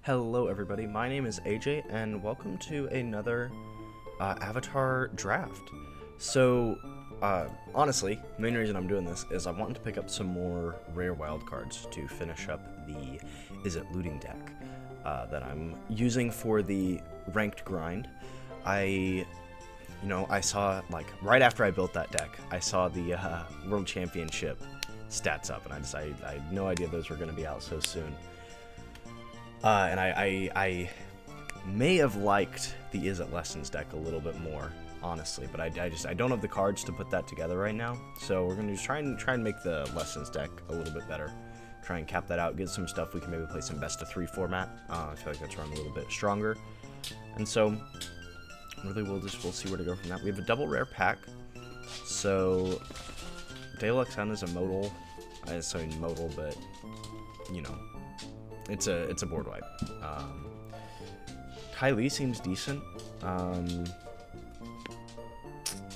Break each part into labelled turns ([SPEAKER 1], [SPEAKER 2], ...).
[SPEAKER 1] Hello everybody, my name is AJ and welcome to another Avatar draft. So, honestly, the main reason I'm doing this is I want to pick up some more rare wildcards to finish up the Is It Looting deck that I'm using for the ranked grind. I saw, like, right after I built that deck, I saw the World Championship stats up, and I had no idea those were going to be out so soon. And I may have liked the Is It Lessons deck a little bit more, honestly, but I don't have the cards to put that together right now. So we're gonna just try and make the Lessons deck a little bit better. Try and cap that out, get some stuff we can maybe play some best of 3 format. I feel like that's run a little bit stronger. And so really we'll see where to go from that. We have a double rare pack. So Deluxe Sun is a modal. I say modal, but you know. It's a board wipe. Ty Lee seems decent.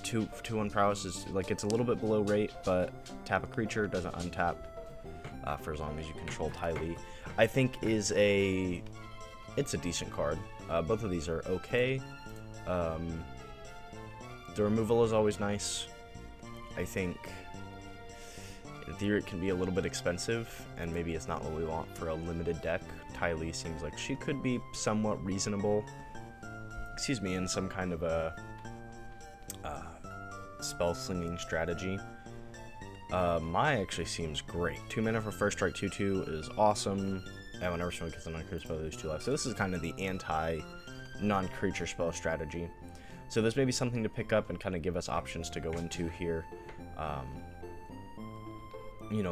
[SPEAKER 1] 2/1 prowess is like, it's a little bit below rate, but tap a creature, doesn't untap for as long as you control Ty Lee. I think it's a decent card. Both of these are okay. The removal is always nice. I think in theory, it can be a little bit expensive, and maybe it's not what we want for a limited deck. Ty Lee seems like she could be somewhat reasonable, in some kind of a spell slinging strategy. Mai actually seems great. 2 mana for first strike, 2/2 is awesome. And whenever someone gets a non-creature spell, they lose 2 life. So this is kind of the anti-non-creature spell strategy. So this may be something to pick up and kind of give us options to go into here.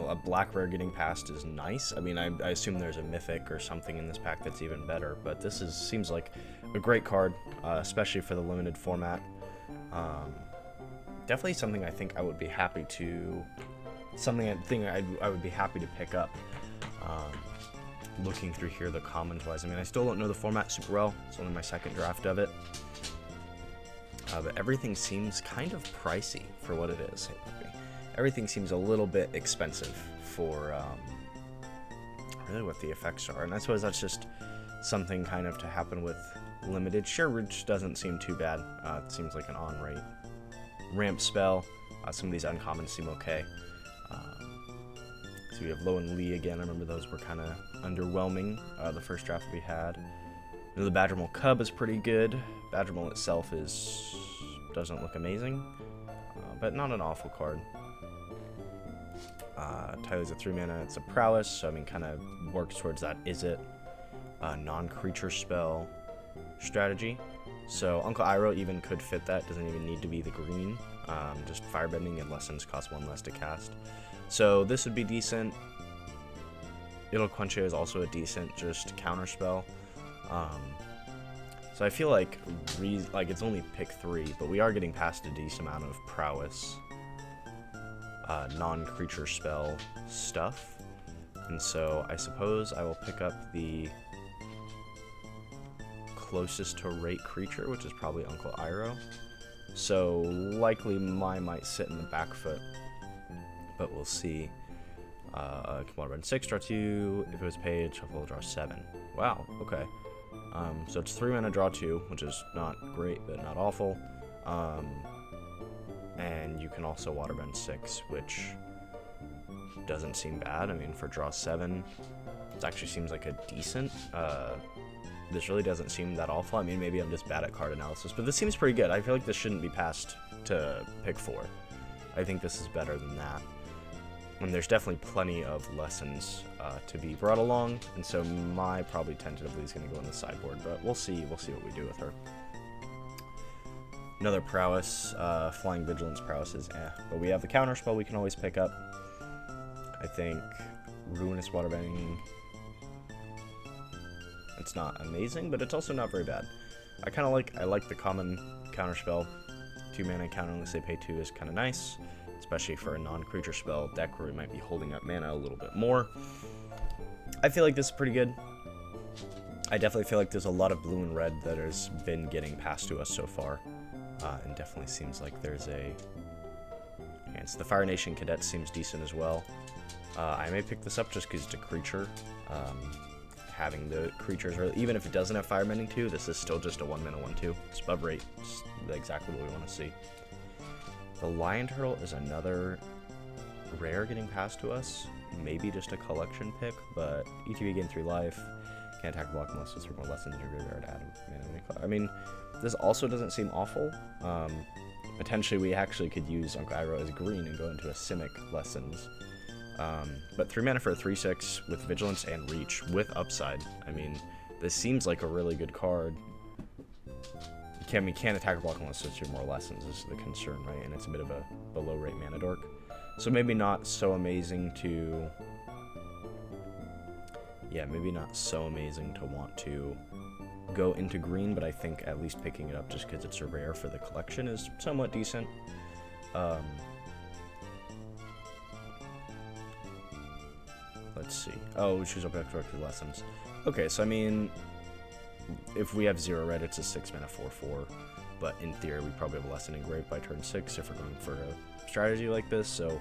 [SPEAKER 1] A black rare getting past is nice. I mean, I assume there's a mythic or something in this pack that's even better, but this seems like a great card, especially for the limited format. Definitely something I think I would be happy to, I would be happy to pick up. Looking through here, the commons wise, I mean, I still don't know the format super well. It's only my second draft of it. But everything seems kind of pricey for what it is. Everything seems a little bit expensive for really what the effects are, and I suppose that's just something kind of to happen with limited. Share Ridge doesn't seem too bad. It seems like an on-rate ramp spell. Some of these uncommons seem okay. So we have Lo and Lee again. I remember those were kind of underwhelming, the first draft we had. The Badgermole Cub is pretty good. Badgermole itself doesn't look amazing, but not an awful card. Tyler's a 3 mana, it's a prowess, so I mean, kind of works towards that Is It non-creature spell strategy. So Uncle Iroh even could fit that, doesn't even need to be the green, just firebending and lessons cost 1 less to cast. So this would be decent. It'll Quench is also a decent just counter spell. So I feel like it's only pick 3, but we are getting past a decent amount of prowess. Non-creature spell stuff, and so I suppose I will pick up the closest to rate creature, which is probably Uncle Iroh. So likely Mai might sit in the back foot, but we'll see. Come on, run 6, draw 2. If it was paid, shuffle, draw 7. Wow, okay. So it's 3 mana, draw 2, which is not great, but not awful. And you can also waterbend 6, which doesn't seem bad. I mean, for draw 7, it actually seems like a decent. This really doesn't seem that awful. I mean, maybe I'm just bad at card analysis, but this seems pretty good. I feel like this shouldn't be passed to pick 4. I think this is better than that. And there's definitely plenty of lessons to be brought along, and so Mai probably tentatively is going to go in the sideboard, but we'll see what we do with her. Another prowess, Flying Vigilance prowess is but we have the counter spell we can always pick up. I think Ruinous Waterbending, it's not amazing, but it's also not very bad. I like the common counter spell. 2 mana counter unless they pay 2 is kind of nice, especially for a non-creature spell deck where we might be holding up mana a little bit more. I feel like this is pretty good. I definitely feel like there's a lot of blue and red that has been getting passed to us so far. And definitely seems like there's and so the Fire Nation Cadet seems decent as well. I may pick this up just because it's a creature. having the creatures, or even if it doesn't have firebending 2, this is still just a 1-mana 1/2. It's above rate. It's exactly what we want to see. The Lion Turtle is another rare getting passed to us. Maybe just a collection pick, but ETB gain 3 life. Can't attack block unless it's 3 more lessons in your graveyard. I mean, this also doesn't seem awful. Potentially, we actually could use Uncle Iroh as green and go into a Simic Lessons. But 3 mana for a 3/6 with Vigilance and Reach with upside. I mean, this seems like a really good card. We can't attack a block unless it's 2 more Lessons is the concern, right? And it's a bit of a below rate mana dork. So maybe not so amazing to... Yeah, maybe not so amazing to want to go into green, but I think at least picking it up just because it's a rare for the collection is somewhat decent. Let's see. Oh, we choose up directly Lessons. Okay, so I mean, if we have 0 red, it's a 6 mana 4/4. But in theory, we probably have a Lesson engraved by turn 6 if we're going for a strategy like this. So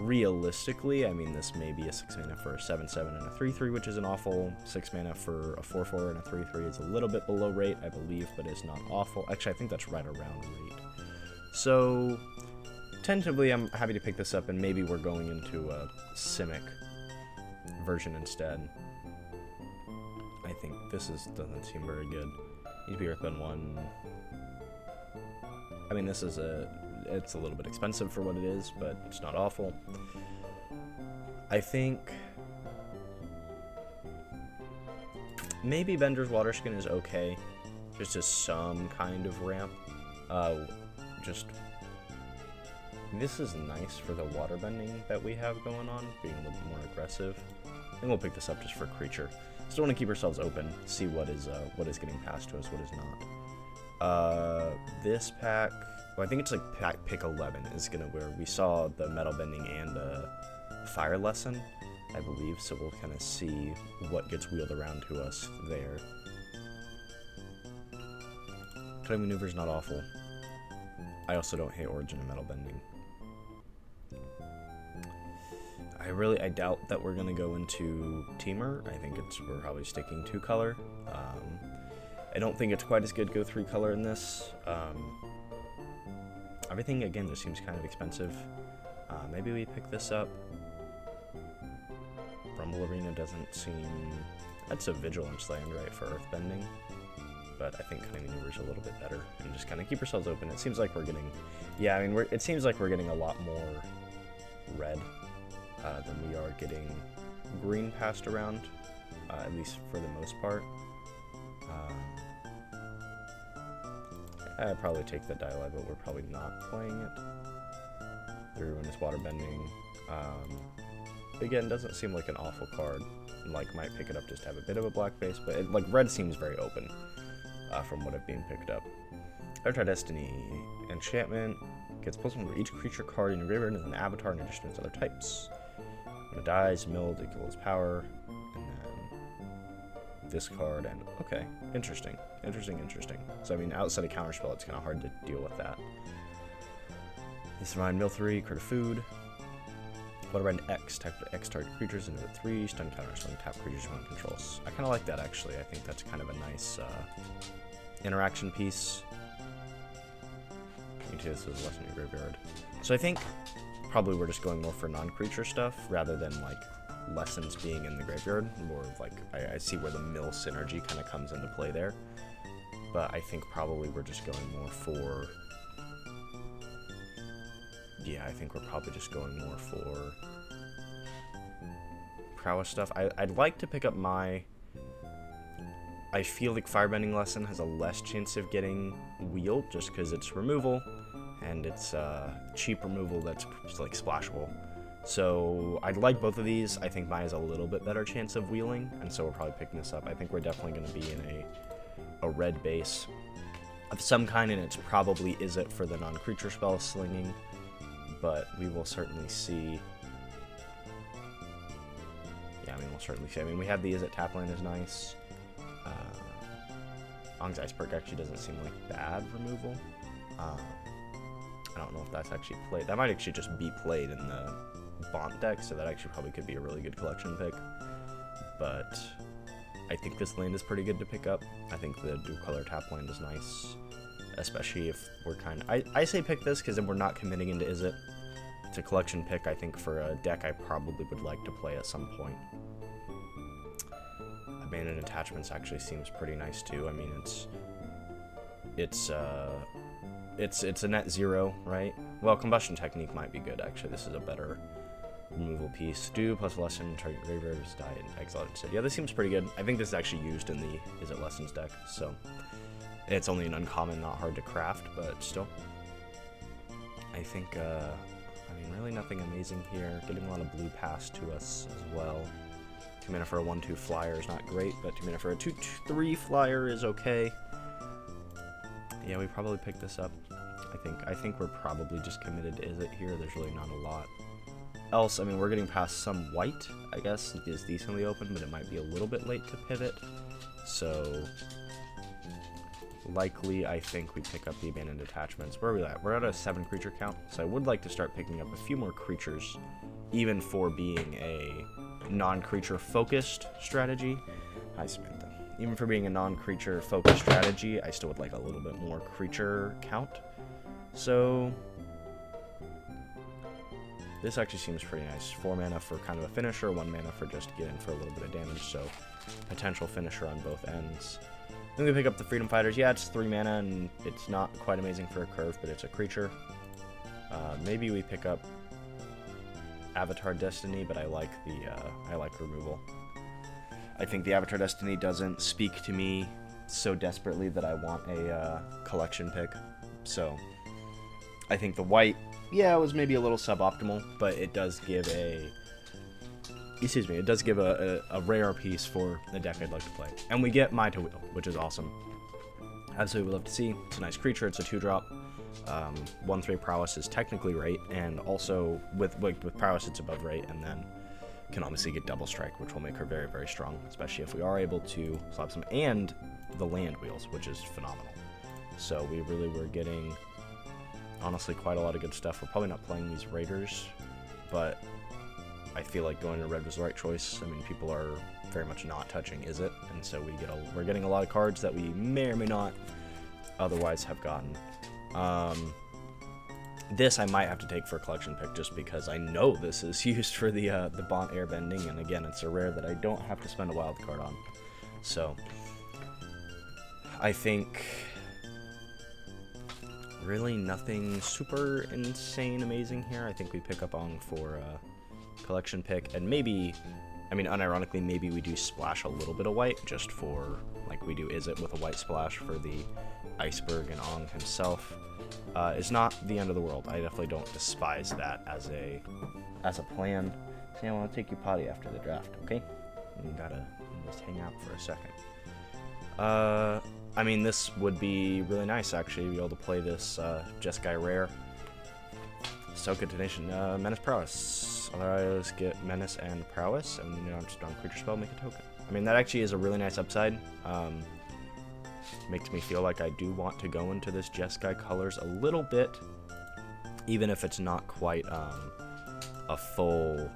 [SPEAKER 1] realistically, I mean, this may be a 6 mana for a 7/7 and a 3/3, which isn't awful. 6 mana for a 4/4 and a 3/3 is a little bit below rate, I believe, but it's not awful. Actually, I think that's right around rate. So tentatively, I'm happy to pick this up, and maybe we're going into a Simic version instead. I think this doesn't seem very good. Need to be Earthbound 1. I mean, this is it's a little bit expensive for what it is, but it's not awful. I think maybe Bender's Waterskin is okay, just as some kind of ramp. This is nice for the waterbending that we have going on, being a little bit more aggressive. I think we'll pick this up just for creature. Still want to keep ourselves open, see what is getting passed to us, what is not. This pack, well, I think it's like pick 11 is gonna where we saw the metal bending and fire lesson, I believe. So we'll kind of see what gets wheeled around to us there. Cutting maneuver is not awful. I also don't hate Origin and metal bending. I doubt that we're gonna go into Teamer. I think we're probably sticking 2 color. I don't think it's quite as good go 3 color in this. Everything again just seems kind of expensive. Maybe we pick this up. Rumble Arena doesn't seem... That's a Vigilance land, right, for Earthbending. But I think Cunning Maneuver is a little bit better. And just kind of keep ourselves open. It seems like we're getting... Yeah, I mean, it seems like we're getting a lot more red than we are getting green passed around, at least for the most part. I'd probably take the Dialab, but we're probably not playing it. The Ruin is waterbending. Again, doesn't seem like an awful card. Like, might pick it up just to have a bit of a black base, but like red seems very open from what I've been picked up. Avatar Destiny enchantment gets +1 for each creature card in your graveyard and an avatar in addition to its other types. When it dies, milled, equals power, and then this card, and okay, interesting. So I mean, outside of counterspell, it's kind of hard to deal with that. This mine mill 3, crit of food. Waterbend X, type X target creatures into 3, stun counter, stun tap creatures one controls. I kind of like that actually. I think that's kind of a nice interaction piece. You can see this is less in your graveyard. So I think probably we're just going more for non-creature stuff rather than like lessons being in the graveyard. More of like I see where the mill synergy kind of comes into play there. But I think probably we're just going more for... Yeah, I think we're probably just going more for prowess stuff. I'd like to pick up my... I feel like Firebending Lesson has a less chance of getting wheeled just because it's removal, and it's cheap removal that's like splashable. So I'd like both of these. I think mine has a little bit better chance of wheeling, and so we're probably picking this up. I think we're definitely going to be in a red base of some kind, and it's probably is it for the non-creature spell slinging, but we will certainly see. Yeah, I mean, we'll certainly see. I mean, we have the is it Tapland is nice. Ong's Ice Perk actually doesn't seem like bad removal. I don't know if that's actually played. That might actually just be played in the Bont deck, so that actually probably could be a really good collection pick. But I think this land is pretty good to pick up. I think the dual color tap land is nice, especially if we're kind of... I say pick this because then we're not committing into Is It. It's a collection pick, I think, for a deck I probably would like to play at some point. Abandoned Attachments actually seems pretty nice too. I mean, it's a net 0, right? Well, Combustion Technique might be good, actually. This is a better removal piece. Do plus lesson, target graveyards, die, and exile instead. Yeah, this seems pretty good. I think this is actually used in the Is It Lessons deck, so it's only an uncommon, not hard to craft, but still. I think, I mean, really nothing amazing here. Getting a lot of blue pass to us as well. 2 mana for a 1/2 flyer is not great, but 2 mana for a 2/3 flyer is okay. Yeah, we probably picked this up. I think we're probably just committed to Is It here. There's really not a lot else. I mean, we're getting past some white, I guess, is decently open, but it might be a little bit late to pivot. So likely, I think we pick up the Abandoned Attachments. Where are we at? We're at a 7 creature count, so I would like to start picking up a few more creatures, even for being a non-creature focused strategy. Hi, Samantha. Even for being a non-creature focused strategy, I still would like a little bit more creature count. So this actually seems pretty nice. 4 mana for kind of a finisher, 1 mana for just getting for a little bit of damage, so potential finisher on both ends. Then we pick up the Freedom Fighters. Yeah, it's 3 mana, and it's not quite amazing for a curve, but it's a creature. Maybe we pick up Avatar Destiny, but I like removal. I think the Avatar Destiny doesn't speak to me so desperately that I want a collection pick. So I think the white, yeah, it was maybe a little suboptimal, but it does give a rare piece for the deck I'd like to play. And we get Mai to Wheel, which is awesome. Absolutely love to see. It's a nice creature. It's a 2-drop. 1/3 prowess is technically rate, and also with prowess it's above rate, and then can obviously get double strike, which will make her very, very strong, especially if we are able to slap some, and the land wheels, which is phenomenal. So we really were getting, honestly, quite a lot of good stuff. We're probably not playing these Raiders, but I feel like going to red was the right choice. I mean, people are very much not touching Is It, and so we're getting a lot of cards that we may or may not otherwise have gotten. This I might have to take for a collection pick just because I know this is used for the Bont Airbending, and again, it's a rare that I don't have to spend a wild card on. So I think really nothing super insane amazing here. I think we pick up on for a collection pick, and maybe, I mean, unironically, maybe we do splash a little bit of white just for, like, we do Is It with a white splash for the Iceberg and Ong himself. It's not the end of the world. I definitely don't despise that as a plan. Say, I want to take you potty after the draft, okay? You gotta just hang out for a second. I mean, this would be really nice, actually, to be able to play this Jeskai Rare. So good donation. Menace Prowess. Otherwise, get Menace and Prowess, and then just on creature spell, make a token. I mean, that actually is a really nice upside. Makes me feel like I do want to go into this Jeskai colors a little bit, even if it's not quite a full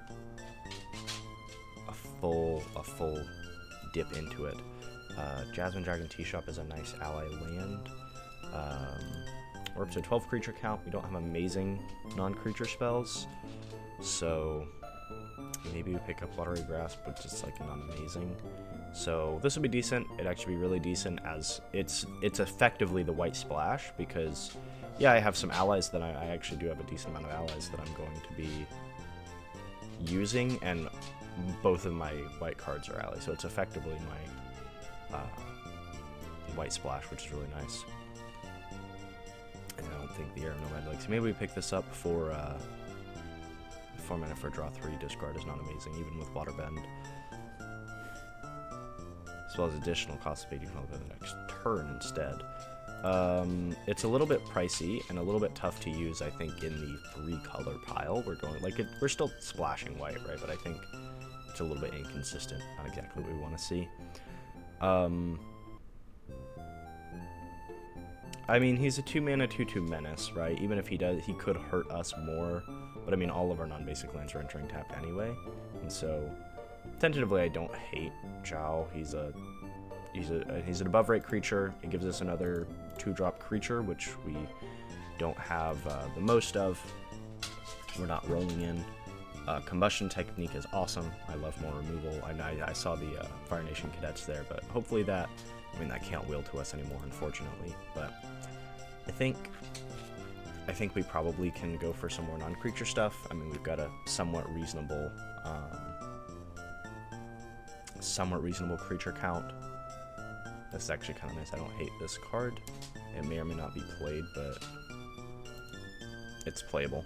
[SPEAKER 1] dip into it. Jasmine Dragon Tea Shop is a nice ally land. We're up to 12 creature count. We don't have amazing non-creature spells, so maybe we pick up Watery Grasp, but just like not amazing. So this would be decent. It'd actually be really decent, as it's effectively the white splash, because yeah, I have some allies that I actually do have a decent amount of allies that I'm going to be using, and both of my white cards are allies, so it's effectively my white splash, which is really nice. And I don't think the Air Nomad likes. Maybe we pick this up for 4 mana for draw 3. Discard is not amazing, even with Waterbend. As well as additional cost of 80 for the next turn instead. It's a little bit pricey and a little bit tough to use, I think, in the 3-color pile. We're still splashing white, right? But I think it's a little bit inconsistent. Not exactly what we want to see. I mean, he's a 2-mana 2/2 menace, right? Even if he could hurt us more. But I mean, all of our non-basic lands are entering tapped anyway, and so tentatively, I don't hate Zhao. He's an above rate creature. It gives us another 2-drop creature, which we don't have the most of. We're not rolling in. Combustion Technique is awesome. I love more removal. I saw the Fire Nation Cadets there, but hopefully that can't wheel to us anymore, unfortunately. But I think we probably can go for some more non-creature stuff. I mean, we've got a somewhat reasonable creature count. That's actually kind of nice. I don't hate this card. It may or may not be played, but it's playable.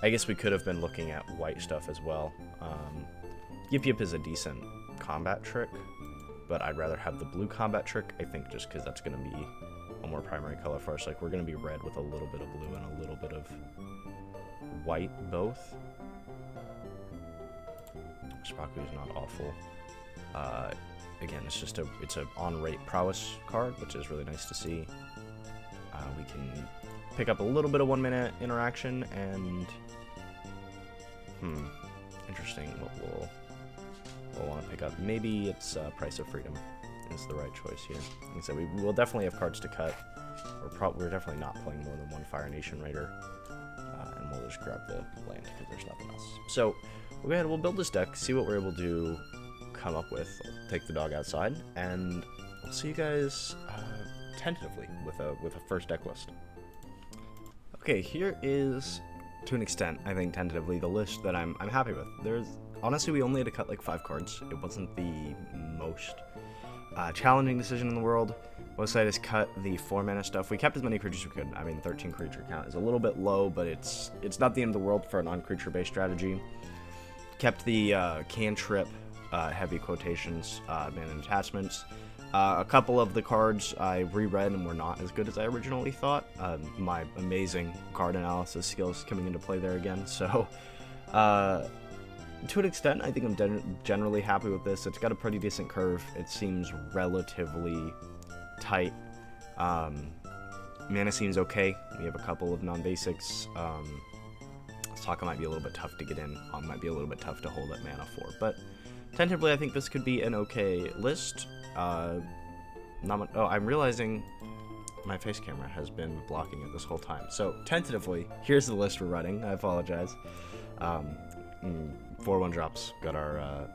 [SPEAKER 1] I guess we could have been looking at white stuff as well. Yip Yip is a decent combat trick, but I'd rather have the blue combat trick, I think, just because that's going to be a more primary color for us. Like, we're going to be red with a little bit of blue and a little bit of white both. Spraku is not awful. Again, it's a on-rate prowess card, which is really nice to see. We can pick up a little bit of 1-minute interaction, and interesting. What we'll want to pick up. Maybe it's Price of Freedom is the right choice here. Like I said, we will definitely have cards to cut. We're definitely not playing more than one Fire Nation Raider, and we'll just grab the land because there's nothing else. So we'll go ahead. We'll build this deck, see what we're able to come up with. I'll take the dog outside, and we'll see you guys tentatively with a first deck list. Okay, here is, to an extent, I think tentatively, the list that I'm happy with. Honestly, we only had to cut like 5 cards. It wasn't the most challenging decision in the world. What I decided is cut the 4-mana stuff. We kept as many creatures as we could. I mean, 13 creature count is a little bit low, but it's not the end of the world for a non-creature based strategy. Kept the cantrip, heavy quotations, mana and attachments. A couple of the cards I reread and were not as good as I originally thought. My amazing card analysis skills coming into play there again. So, to an extent, I think I'm generally happy with this. It's got a pretty decent curve. It seems relatively tight. Mana seems okay. We have a couple of non-basics. Sokka might be a little bit tough to get in. Might be a little bit tough to hold up mana for. But tentatively, I think this could be an okay list. I'm realizing my face camera has been blocking it this whole time. So, tentatively, here's the list we're running. I apologize. 4-1 drops. Got our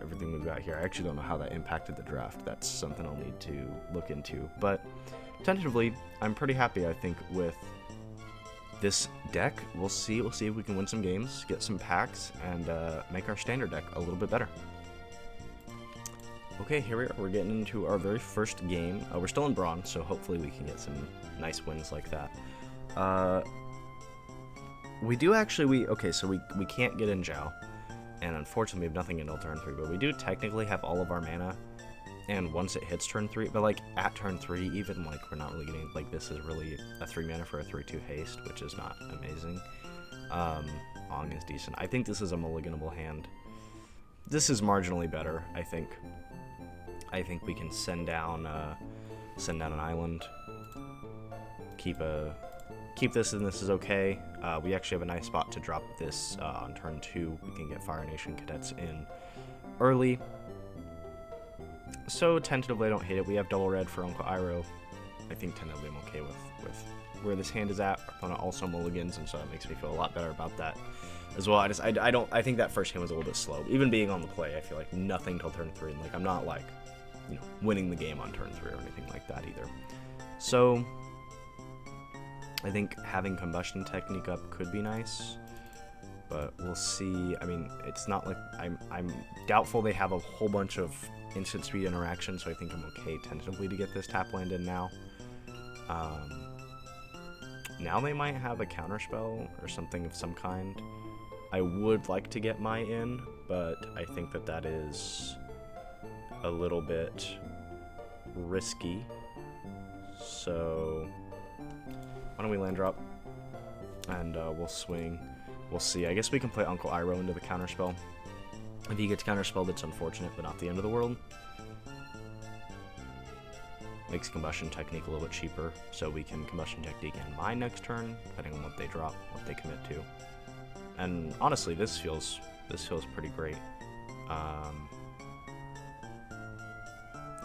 [SPEAKER 1] everything we've got here. I actually don't know how that impacted the draft. That's something I'll need to look into. But, tentatively, I'm pretty happy, I think, with this deck. We'll see if we can win some games, get some packs, and make our standard deck a little bit better. Okay, here we are. We're getting into our very first game. We're still in bronze, so hopefully we can get some nice wins like that. We do actually, so we can't get in Zhao, and unfortunately we have nothing until turn 3, but we do technically have all of our mana, and once it hits turn 3, but like at turn 3, even like we're not really getting, like this is really a 3 mana for a 3/2 haste, which is not amazing. Ong is decent. I think this is a mulliganable hand. This is marginally better, I think. I think we can send down an island. Keep this, and this is okay. We actually have a nice spot to drop this on turn 2. We can get Fire Nation Cadets in early. So tentatively, I don't hate it. We have double red for Uncle Iroh. I think tentatively I'm okay with where this hand is at. Our opponent also mulligans, and so that makes me feel a lot better about that as well. I think that first hand was a little bit slow. Even being on the play, I feel like nothing till turn 3. And like I'm not like, winning the game on turn 3 or anything like that either. So I think having Combustion Technique up could be nice, but we'll see. I mean, it's not like I'm doubtful they have a whole bunch of instant speed interactions, so I think I'm okay tentatively to get this tap land in now. Now they might have a counterspell or something of some kind. I would like to get my in, but I think that is a little bit risky. So why don't we land drop and we'll swing. We'll see. I guess we can play Uncle Iroh into the counterspell. If he gets counterspelled, it's unfortunate, but not the end of the world. Makes Combustion Technique a little bit cheaper, so we can Combustion Technique in my next turn, depending on what they drop, what they commit to. And honestly, this feels This feels pretty great.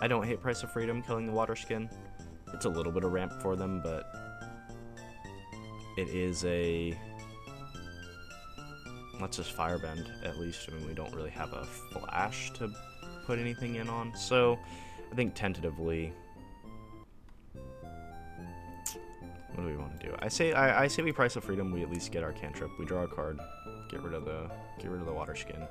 [SPEAKER 1] I don't hate Price of Freedom killing the water skin. It's a little bit of ramp for them, but it is a... Let's just Firebend, at least. I mean, we don't really have a flash to put anything in on. So, I think tentatively... What do we want to do? I say we Price of Freedom, we at least get our cantrip. We draw a card, get rid of the water skin.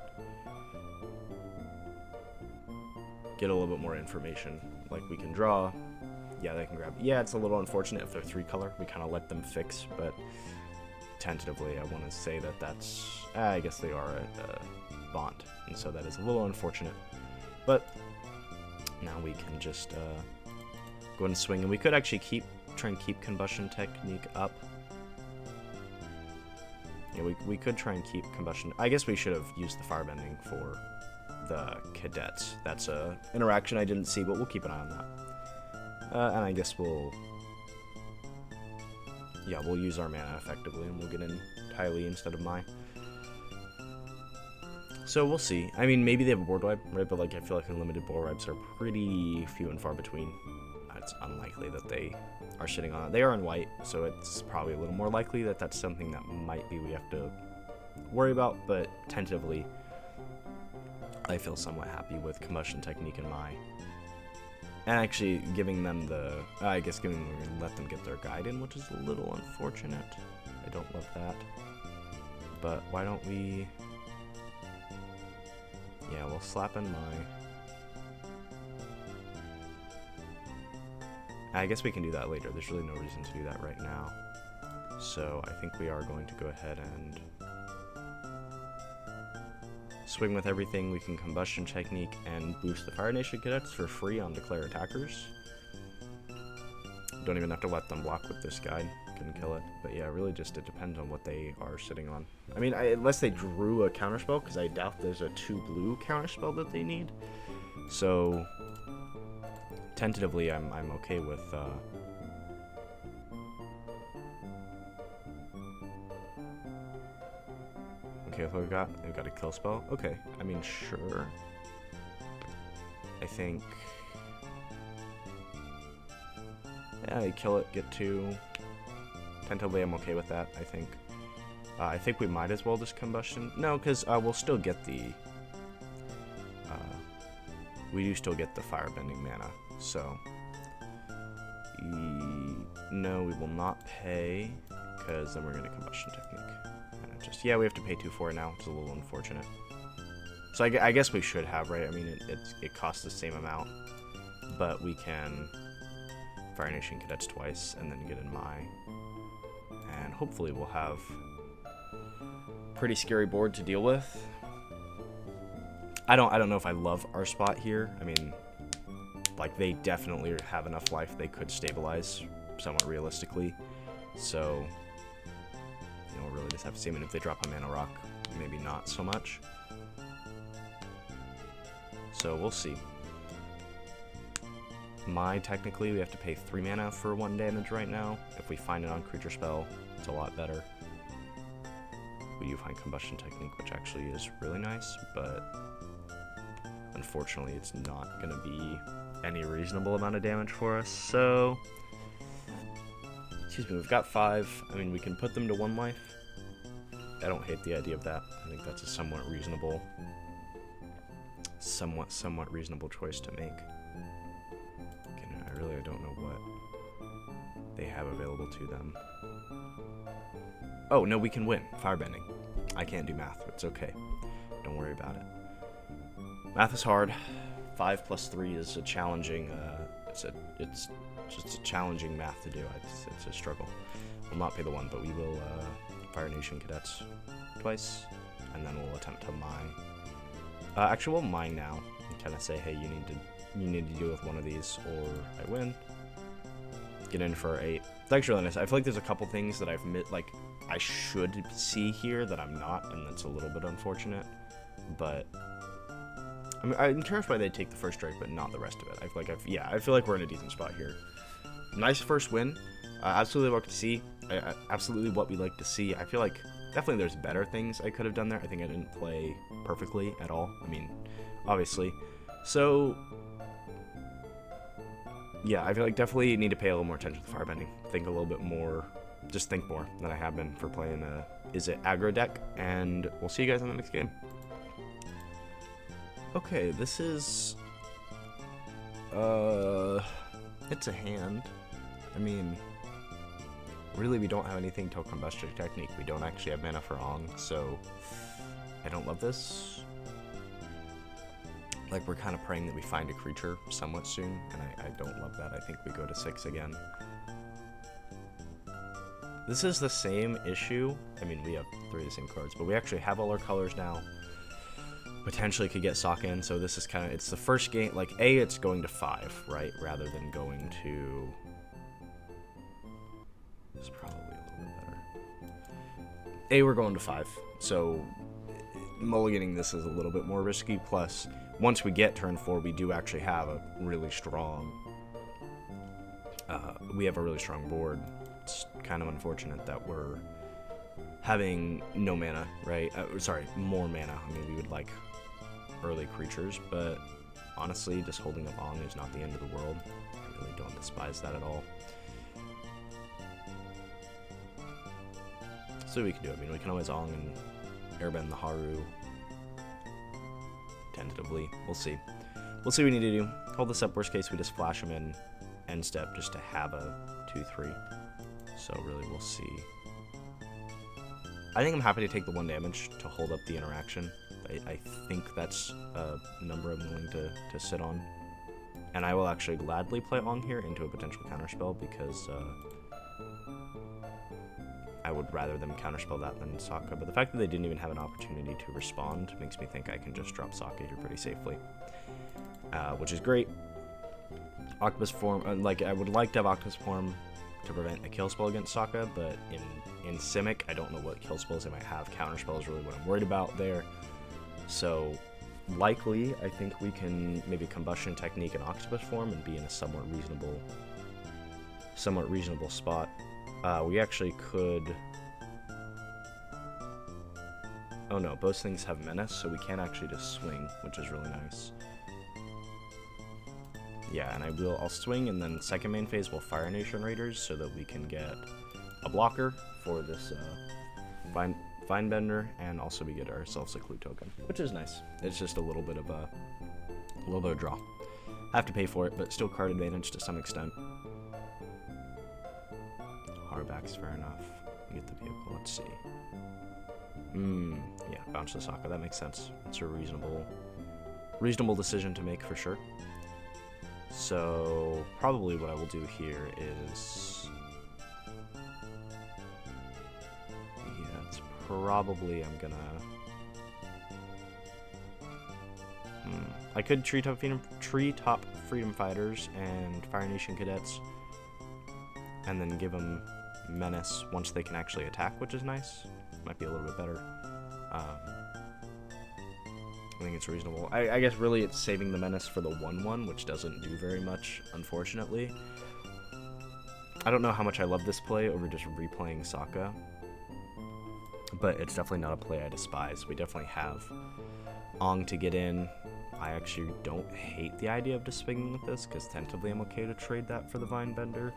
[SPEAKER 1] Get a little bit more information. Like, we can draw. Yeah, they can grab. Yeah, it's a little unfortunate if they're 3-color. We kind of let them fix, but tentatively, I want to say that that's... I guess they are a bond, and so that is a little unfortunate. But now we can just go ahead and swing, and we could actually try and keep Combustion Technique up. Yeah, we could try and keep Combustion... I guess we should have used the Firebending for the cadets. That's a interaction I didn't see, but we'll keep an eye on that. And I guess we'll use our mana effectively, and we'll get in Tylee instead of Mai. So we'll see. I mean, maybe they have a board wipe, right? But like, I feel like unlimited board wipes are pretty few and far between. It's unlikely that they are sitting on it. They are in white, so it's probably a little more likely that that's something that might be we have to worry about. But tentatively, I feel somewhat happy with Combustion Technique and Mai. And actually giving them the, I guess we're going to let them get their guide in, which is a little unfortunate. I don't love that. But why don't we, yeah, we'll slap in Mai. I guess we can do that later. There's really no reason to do that right now. So I think we are going to go ahead and swing with everything. We can Combustion Technique and boost the Fire Nation cadets for free on Declare attackers. Don't even have to let them block with this guide. Can kill it. But yeah, really just it depends on what they are sitting on. I mean, unless they drew a counterspell, because I doubt there's a 2-blue counterspell that they need. So tentatively, I'm okay with okay with what we've got. We've got a kill spell. Okay, I mean, sure. I think, yeah, you kill it, get 2. Tentatively, I'm okay with that. I think we might as well just combustion. No, because we'll still get the. We do still get the firebending mana. So, no, we will not pay, because then we're going to Combustion Technique. And just, yeah, we have to pay 2 for it now, which is a little unfortunate. So I guess we should have, right? I mean, it costs the same amount, but we can Fire Nation cadets twice, and then get in Mai. And hopefully we'll have a pretty scary board to deal with. I don't know if I love our spot here. I mean, like, they definitely have enough life they could stabilize somewhat realistically. So, you know, we'll really just have to see. I mean, if they drop a Mana Rock, maybe not so much. So we'll see. Mai, technically, we have to pay 3 mana for 1 damage right now. If we find it on creature spell, it's a lot better. We do find Combustion Technique, which actually is really nice, but unfortunately it's not going to be any reasonable amount of damage for us. So, excuse me, we've got 5. I mean, we can put them to 1 life. I don't hate the idea of that. I think that's a somewhat reasonable choice to make. Again, I really don't know what they have available to them. Oh, no, we can win. Firebending. I can't do math. It's okay. Don't worry about it. Math is hard. 5 plus 3 is a challenging, it's just a challenging math to do. It's a struggle. We'll not pay the 1, but we will Fire Nation cadets twice, and then we'll attempt to mine. Actually, we'll mine now and kind of say, hey, you need to deal with one of these, or I win. Get in for 8. It's actually really nice. I feel like there's a couple things that I should see here that I'm not, and that's a little bit unfortunate. But I mean, I'm curious why they take the first strike, but not the rest of it. I feel like we're in a decent spot here. Nice first win. Absolutely what to see. Absolutely what we like to see. I feel like definitely there's better things I could have done there. I think I didn't play perfectly at all. I mean, obviously. So, yeah, I feel like definitely need to pay a little more attention to firebending. Think a little bit more, just think more than I have been for playing Is It aggro deck, and we'll see you guys in the next game. Okay, this is, it's a hand. I mean, really we don't have anything till Combustion Technique. We don't actually have mana for Ong, so I don't love this. Like, we're kind of praying that we find a creature somewhat soon, and I don't love that. I think we go to 6 again. This is the same issue. I mean, we have 3 of the same cards, but we actually have all our colors now. Potentially could get Sokka in, so this is kind of, it's the first game, like, it's going to 5, right? Rather than going to... This is probably a little bit better. We're going to 5, so mulliganing this is a little bit more risky, plus... Once we get turn 4, we do actually have a really strong, board. It's kind of unfortunate that we're having no mana, right? Sorry, more mana. I mean, we would like early creatures, but honestly, just holding up Ong is not the end of the world. I really don't despise that at all. So we can do it. I mean, we can always Ong and airbend the Haru. Tentatively. We'll see. We'll see what we need to do. Hold this up. Worst case, we just flash him in end step just to have a 2/3. So really, we'll see. I think I'm happy to take the 1 damage to hold up the interaction. I think that's a number I'm willing to sit on. And I will actually gladly play Ong here into a potential counterspell because I would rather them counterspell that than Sokka, but the fact that they didn't even have an opportunity to respond makes me think I can just drop Sokka here pretty safely, which is great. Octopus form, I would like to have Octopus form to prevent a kill spell against Sokka, but in Simic, I don't know what kill spells they might have. Counterspell is really what I'm worried about there. So likely, I think we can maybe Combustion Technique and Octopus form and be in a somewhat reasonable spot. We actually could... Oh no, both things have Menace, so we can actually just swing, which is really nice. Yeah, and I'll swing, and then second main phase we'll Fire Nation Raiders so that we can get a blocker for this Vinebender, and also we get ourselves a Clue token, which is nice. It's just a little bit of a draw. Have to pay for it, but still card advantage to some extent. Back's fair enough. Get the vehicle. Let's see. Yeah, bounce the Sokka. That makes sense. It's a reasonable decision to make for sure. So probably what I will do here is, it's probably I'm gonna. I could Treetop Freedom Fighters and Fire Nation Cadets, and then give them Menace once they can actually attack, which is nice. Might be a little bit better. I think it's reasonable. I guess really it's saving the Menace for the 1/1, which doesn't do very much, unfortunately. I don't know how much I love this play over just replaying Sokka, but it's definitely not a play I despise. We definitely have Ong to get in. I actually don't hate the idea of just swinging with this, because tentatively I'm okay to trade that for the Vinebender.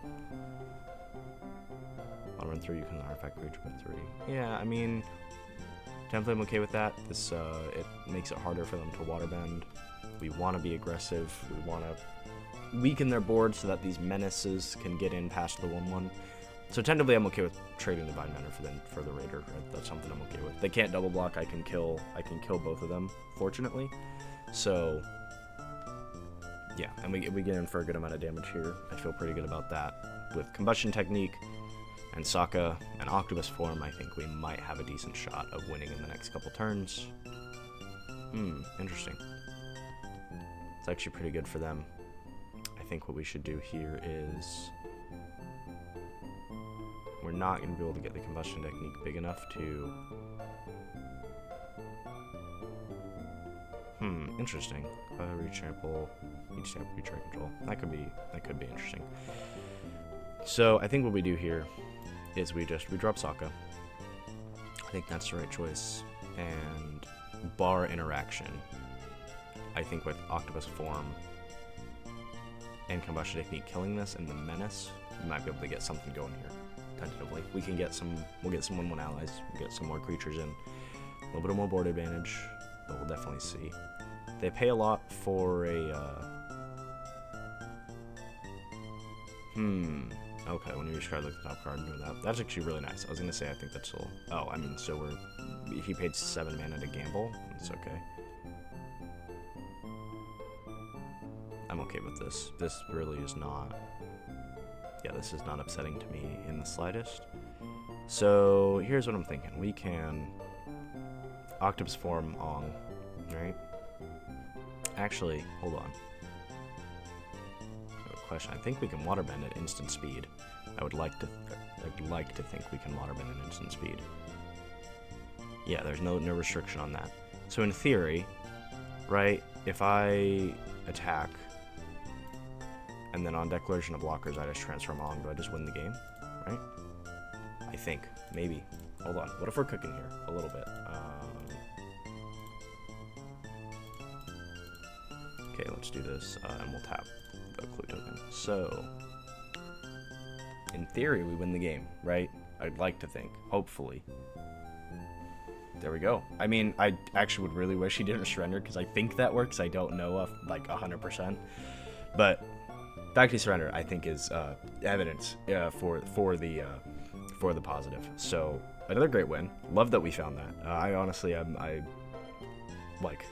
[SPEAKER 1] I'll run through, you can artifact creature by 3. Yeah, I mean, tentatively I'm okay with that. This it makes it harder for them to waterbend. We want to be aggressive. We want to weaken their board so that these menaces can get in past the 1/1. So tentatively I'm okay with trading the Vinebender for the Raider. That's something I'm okay with. They can't double block. I can kill both of them, fortunately. So yeah, and we get in for a good amount of damage here. I feel pretty good about that. With Combustion Technique and Sokka and Octopus form, I think we might have a decent shot of winning in the next couple turns. Interesting. It's actually pretty good for them. I think what we should do here is, we're not going to be able to get the Combustion Technique big enough to... Interesting. Retrample, each type of retry control. That could be interesting. So I think what we do here is we drop Sokka. I think that's the right choice. And bar interaction, I think with Octopus Form and Combustion Technique killing this and the Menace, we might be able to get something going here. Tentatively, we'll get some 1/1 allies, we'll get some more creatures in, a little bit of more board advantage, but we'll definitely see. They pay a lot for a, okay, when you discard like the top card and do that. That's actually really nice. I was gonna say, I think that's still, oh, I mean, so he paid 7 mana to gamble, it's okay. I'm okay with this. This really is not, yeah, this is not upsetting to me in the slightest. So here's what I'm thinking. We can Octopus Form Ong, right? Actually, hold on. I have a question. I think we can Waterbend at instant speed. I'd like to think we can Waterbend at instant speed. Yeah, there's no restriction on that. So in theory, right, if I attack and then on declaration of blockers I just transform on, do I just win the game? Right? I think. Maybe. Hold on. What if we're cooking here? A little bit. Okay, let's do this, and we'll tap the clue token. So, in theory, we win the game, right? I'd like to think. Hopefully. There we go. I mean, I actually would really wish he didn't surrender, because I think that works. I don't know, like, 100%. But fact he surrendered, I think, is evidence for the positive. So another great win. Love that we found that. I honestly, I like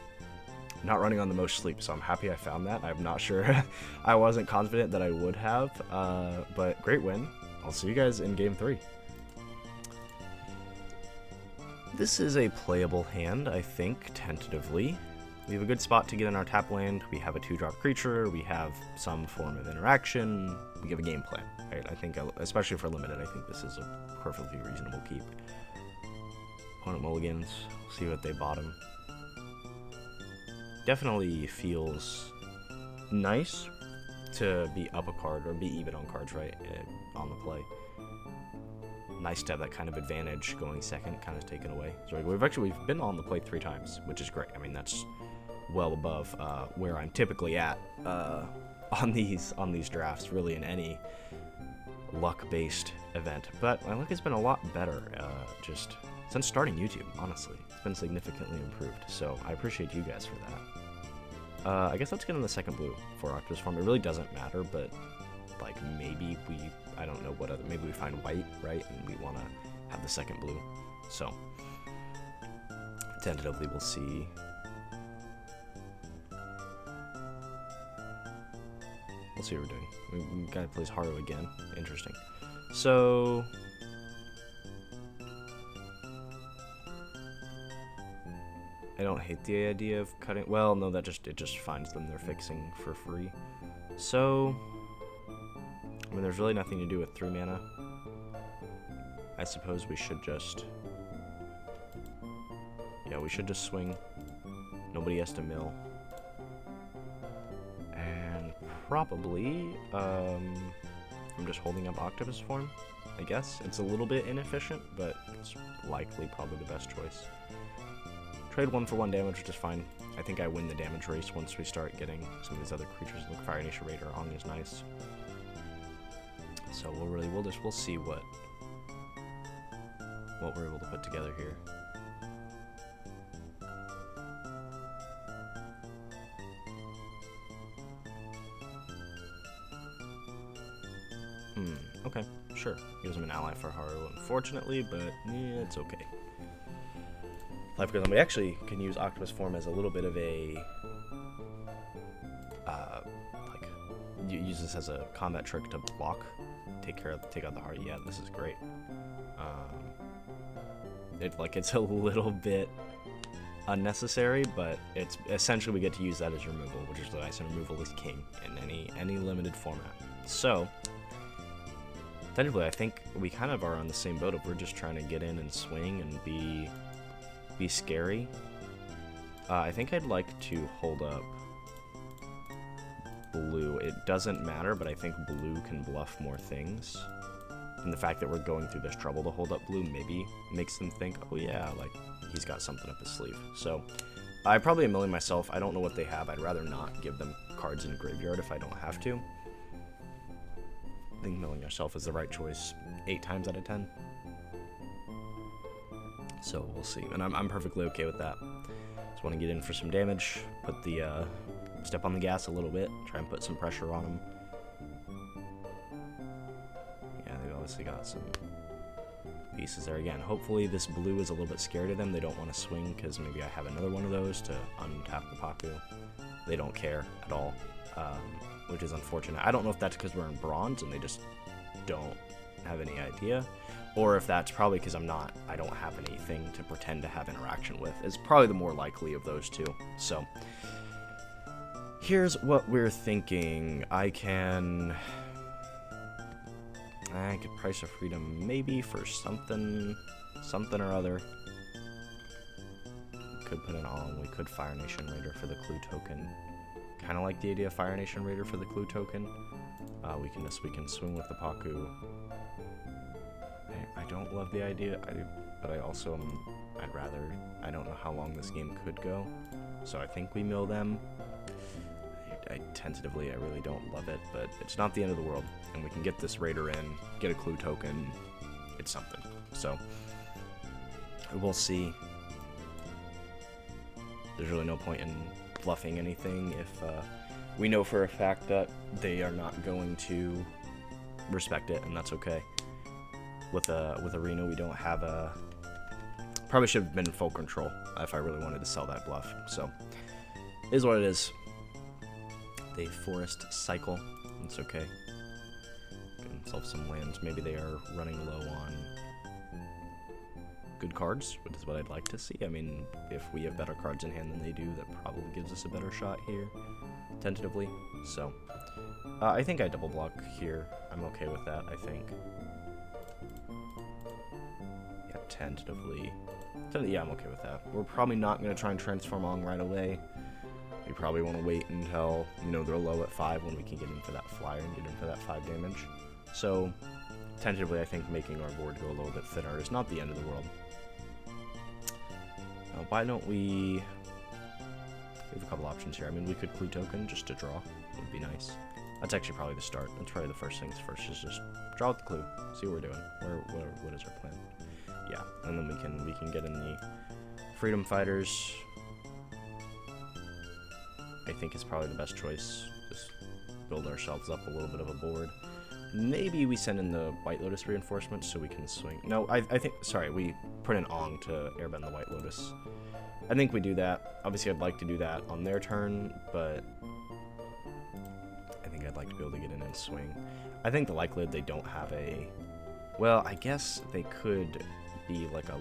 [SPEAKER 1] not running on the most sleep, so I'm happy I found that. I'm not sure. I wasn't confident that I would have, but great win. I'll see you guys in game 3. This is a playable hand, I think, tentatively. We have a good spot to get in our tap land. We have a 2-drop creature. We have some form of interaction. We have a game plan, right? I think, especially for limited, I think this is a perfectly reasonable keep. Opponent mulligans. See what they bottom. Definitely feels nice to be up a card or be even on cards, right, on the play. Nice to have that kind of advantage going second, kind of taken away. So we've been on the play 3 times, which is great. I mean, that's well above where I'm typically at on these drafts, really, in any luck-based event. But my luck has been a lot better just since starting YouTube, honestly. It's been significantly improved, so I appreciate you guys for that. I guess let's get in the second blue for Octopus Form. It really doesn't matter, but like maybe I don't know what other, maybe we find white, right, and we want to have the second blue. So tentatively we'll see. We'll see what we're doing. We guy plays Haru again. Interesting. So I don't hate the idea of cutting. Well, no, it just finds them. They're fixing for free. So I mean, there's really nothing to do with 3 mana. I suppose we should just, yeah, we should just swing. Nobody has to mill. And probably, I'm just holding up Octopus Form, I guess. It's a little bit inefficient, but it's likely probably the best choice. Trade 1 for 1 damage, which is fine. I think I win the damage race once we start getting some of these other creatures. Like Fire Nation Raider, Ong is nice. So we'll see what we're able to put together here. Okay, sure. Gives him an ally for Haru, unfortunately, but yeah, it's okay. Life goes on. We actually can use Octopus Form as a little bit of a use this as a combat trick to block, take out the heart. Yeah, this is great. It's a little bit unnecessary, but it's essentially we get to use that as removal, which is nice, and removal is king in any limited format. So technically, I think we kind of are on the same boat if we're just trying to get in and swing and be scary. I think I'd like to hold up blue. It doesn't matter, but I think blue can bluff more things. And the fact that we're going through this trouble to hold up blue maybe makes them think, oh yeah, like, he's got something up his sleeve. So, I probably am milling myself. I don't know what they have. I'd rather not give them cards in graveyard if I don't have to. I think milling yourself is the right choice 8 times out of 10. So we'll see. And I'm perfectly okay with that. Just want to get in for some damage. Put the, step on the gas a little bit. Try and put some pressure on them. Yeah, they've obviously got some pieces there again. Hopefully this blue is a little bit scared of them. They don't want to swing because maybe I have another one of those to untap the Paku. They don't care at all, which is unfortunate. I don't know if that's because we're in bronze and they just don't have any idea, or if that's probably because I don't have anything to pretend to have interaction with. It's probably the more likely of those two. So here's what we're thinking. I could Price of Freedom maybe for something or other. Could put it on. We could Fire Nation Raider for the clue token. Kind of like the idea of Fire Nation Raider for the clue token. We can swing with the Paku. I don't love the idea, but I also I don't know how long this game could go, so I think we mill them. Tentatively, I really don't love it, but it's not the end of the world, and we can get this Raider in, get a clue token. It's something. So we'll see. There's really no point in bluffing anything if we know for a fact that they are not going to respect it, and that's okay. With Arena, we don't have a... Probably should have been in full control if I really wanted to sell that bluff. So, it is what it is. They Forest Cycle. It's okay. Get themselves some lands. Maybe they are running low on good cards, which is what I'd like to see. I mean, if we have better cards in hand than they do, that probably gives us a better shot here, tentatively. So, I think I double block here. I'm okay with that, I think. Yeah, tentatively. Yeah, I'm okay with that. We're probably not going to try and transform Ong right away. We probably want to wait until, you know, they're low at 5 when we can get in for that flyer and get in for that 5 damage. So, tentatively, I think making our board go a little bit thinner is not the end of the world. Why don't we have a couple options here? I mean, we could clue token just to draw. Would be nice. That's actually probably the start. That's probably the first things first, is just draw with the clue. See what we're doing. What is our plan? Yeah, and then we can get in the Freedom Fighters. I think is probably the best choice. Just build ourselves up a little bit of a board. Maybe we send in the White Lotus reinforcements so we can swing. No, I think, sorry, we put an Ong to airbend the White Lotus. I think we do that. Obviously, I'd like to do that on their turn, but I think I'd like to be able to get in and swing. I think the likelihood they don't have a... Well, I guess they could be like a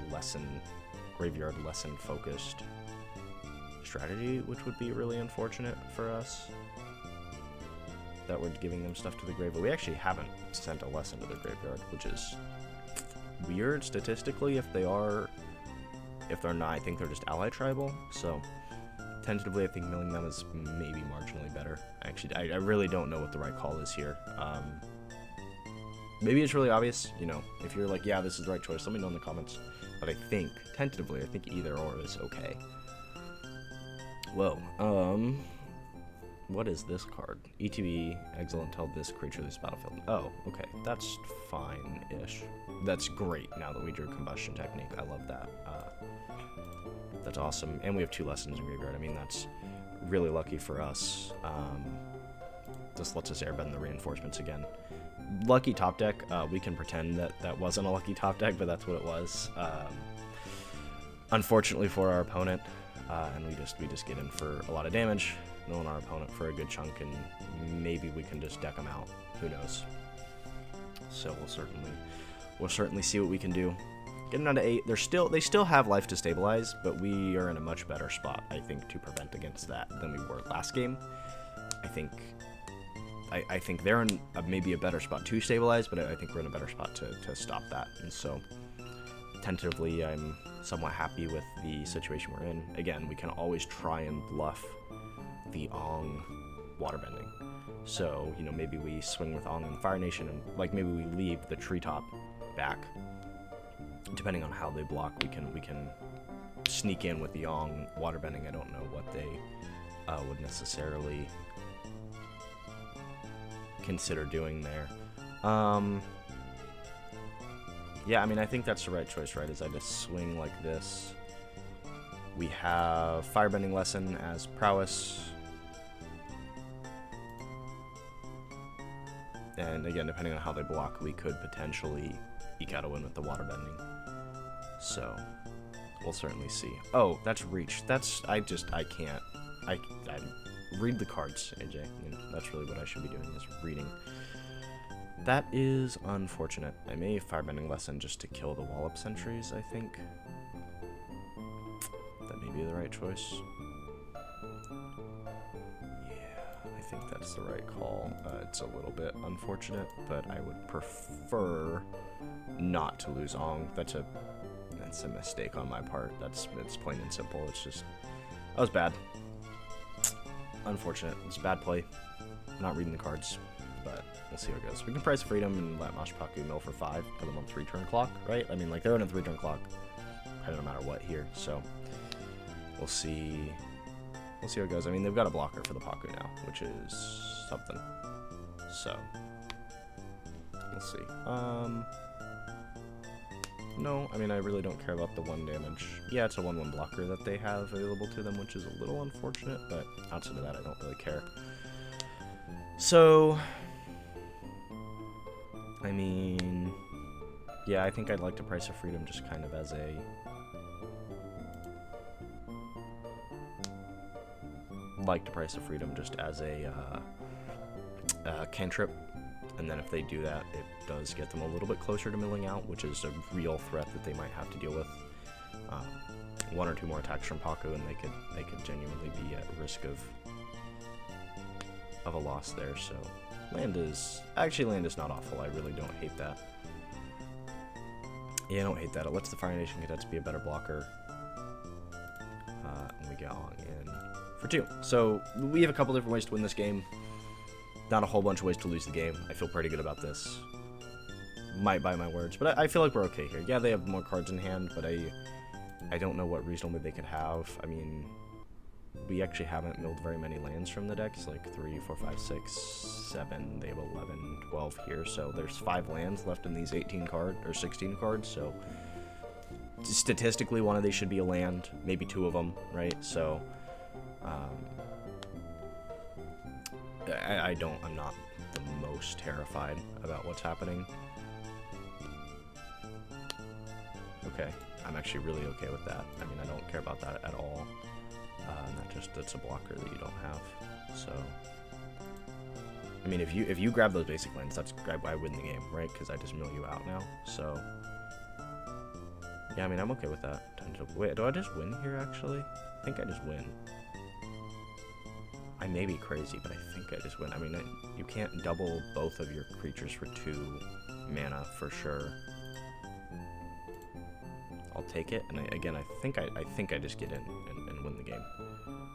[SPEAKER 1] graveyard lesson focused strategy, which would be really unfortunate for us. That we're giving them stuff to the grave, but we actually haven't sent a lesson to the graveyard, which is weird statistically. If they're not, I think they're just ally tribal. So tentatively, I think milling them is maybe marginally better. Actually, I really don't know what the right call is here. Maybe it's really obvious. You know, if you're like, yeah, this is the right choice, let me know in the comments. But I think tentatively, I think either or is okay. Whoa. What is this card? ETB, exile until this creature leaves battlefield. Oh, okay. That's fine-ish. That's great now that we drew Combustion Technique. I love that. That's awesome. And we have 2 lessons in graveyard. I mean, that's really lucky for us. This lets us airbend the reinforcements again. Lucky top deck. We can pretend that wasn't a lucky top deck, but that's what it was. Unfortunately for our opponent, and we just get in for a lot of damage. Knowing our opponent for a good chunk, and maybe we can just deck them out. Who knows? So we'll certainly see what we can do. Getting down to 8. They still have life to stabilize, but we are in a much better spot, I think, to prevent against that than we were last game. I think they're in maybe a better spot to stabilize, but I think we're in a better spot to stop that. And so, tentatively, I'm somewhat happy with the situation we're in. Again, we can always try and bluff the Ong waterbending. So, you know, maybe we swing with Ong and Fire Nation, and like maybe we leave the treetop back. Depending on how they block, we can sneak in with the Ong waterbending. I don't know what they would necessarily consider doing there. Yeah, I mean, I think that's the right choice, right? Is I just swing like this. We have Firebending Lesson as prowess. And again, depending on how they block, we could potentially eke out a win with the waterbending. So, we'll certainly see. Oh, that's reach. I can't. I read the cards, AJ. You know, that's really what I should be doing, is reading. That is unfortunate. I may Firebending Lesson just to kill the Wallop sentries, I think. That may be the right choice. Yeah, I think that's the right call. It's a little bit unfortunate, but I would prefer not to lose Ong. That's a mistake on my part. It's plain and simple. It's just, that was bad. Unfortunate. It's a bad play. Not reading the cards, but we'll see how it goes. We can Price of Freedom and let Mashipaku mill for 5, put them on 3-turn clock, right? I mean, like, they're on a 3-turn clock, kind of no matter what here, so we'll see. We'll see how it goes. I mean, they've got a blocker for the Paku now, which is something. So, we'll see. No, I mean, I really don't care about the 1 damage. Yeah, it's a 1/1 blocker that they have available to them, which is a little unfortunate, but outside of that, I don't really care. So, I mean, yeah, I think I'd like to Price of Freedom just kind of as a... cantrip. And then if they do that, it does get them a little bit closer to milling out, which is a real threat that they might have to deal with. 1 or 2 more attacks from Paku, and they could genuinely be at risk of a loss there. So land is not awful. I really don't hate that. Yeah, I don't hate that. It lets the Fire Nation Cadets be a better blocker. And we get on in for 2. So we have a couple different ways to win this game. Not a whole bunch of ways to lose the game. I feel pretty good about this. Might buy my words, but I feel like we're okay here. Yeah, they have more cards in hand, but I don't know what reasonably they could have. I mean, we actually haven't milled very many lands from the decks, like 3, 4, 5, 6, 7. They have 11, 12 here, so there's 5 lands left in these 18 cards, or 16 cards, so statistically one of these should be a land, maybe 2 of them, right? So, I'm not the most terrified about what's happening. Okay, I'm actually really okay with that. I mean, I don't care about that at all. That's a blocker that you don't have. So, I mean, if you grab those basic lands, that's I win the game, right? Because I just mill you out now. So, yeah, I mean, I'm okay with that. Wait, do I just win here? Actually, I think I just win. I may be crazy, but I think I just win. I mean, you can't double both of your creatures for 2 mana for sure. I'll take it, and again, I think I just get in and win the game.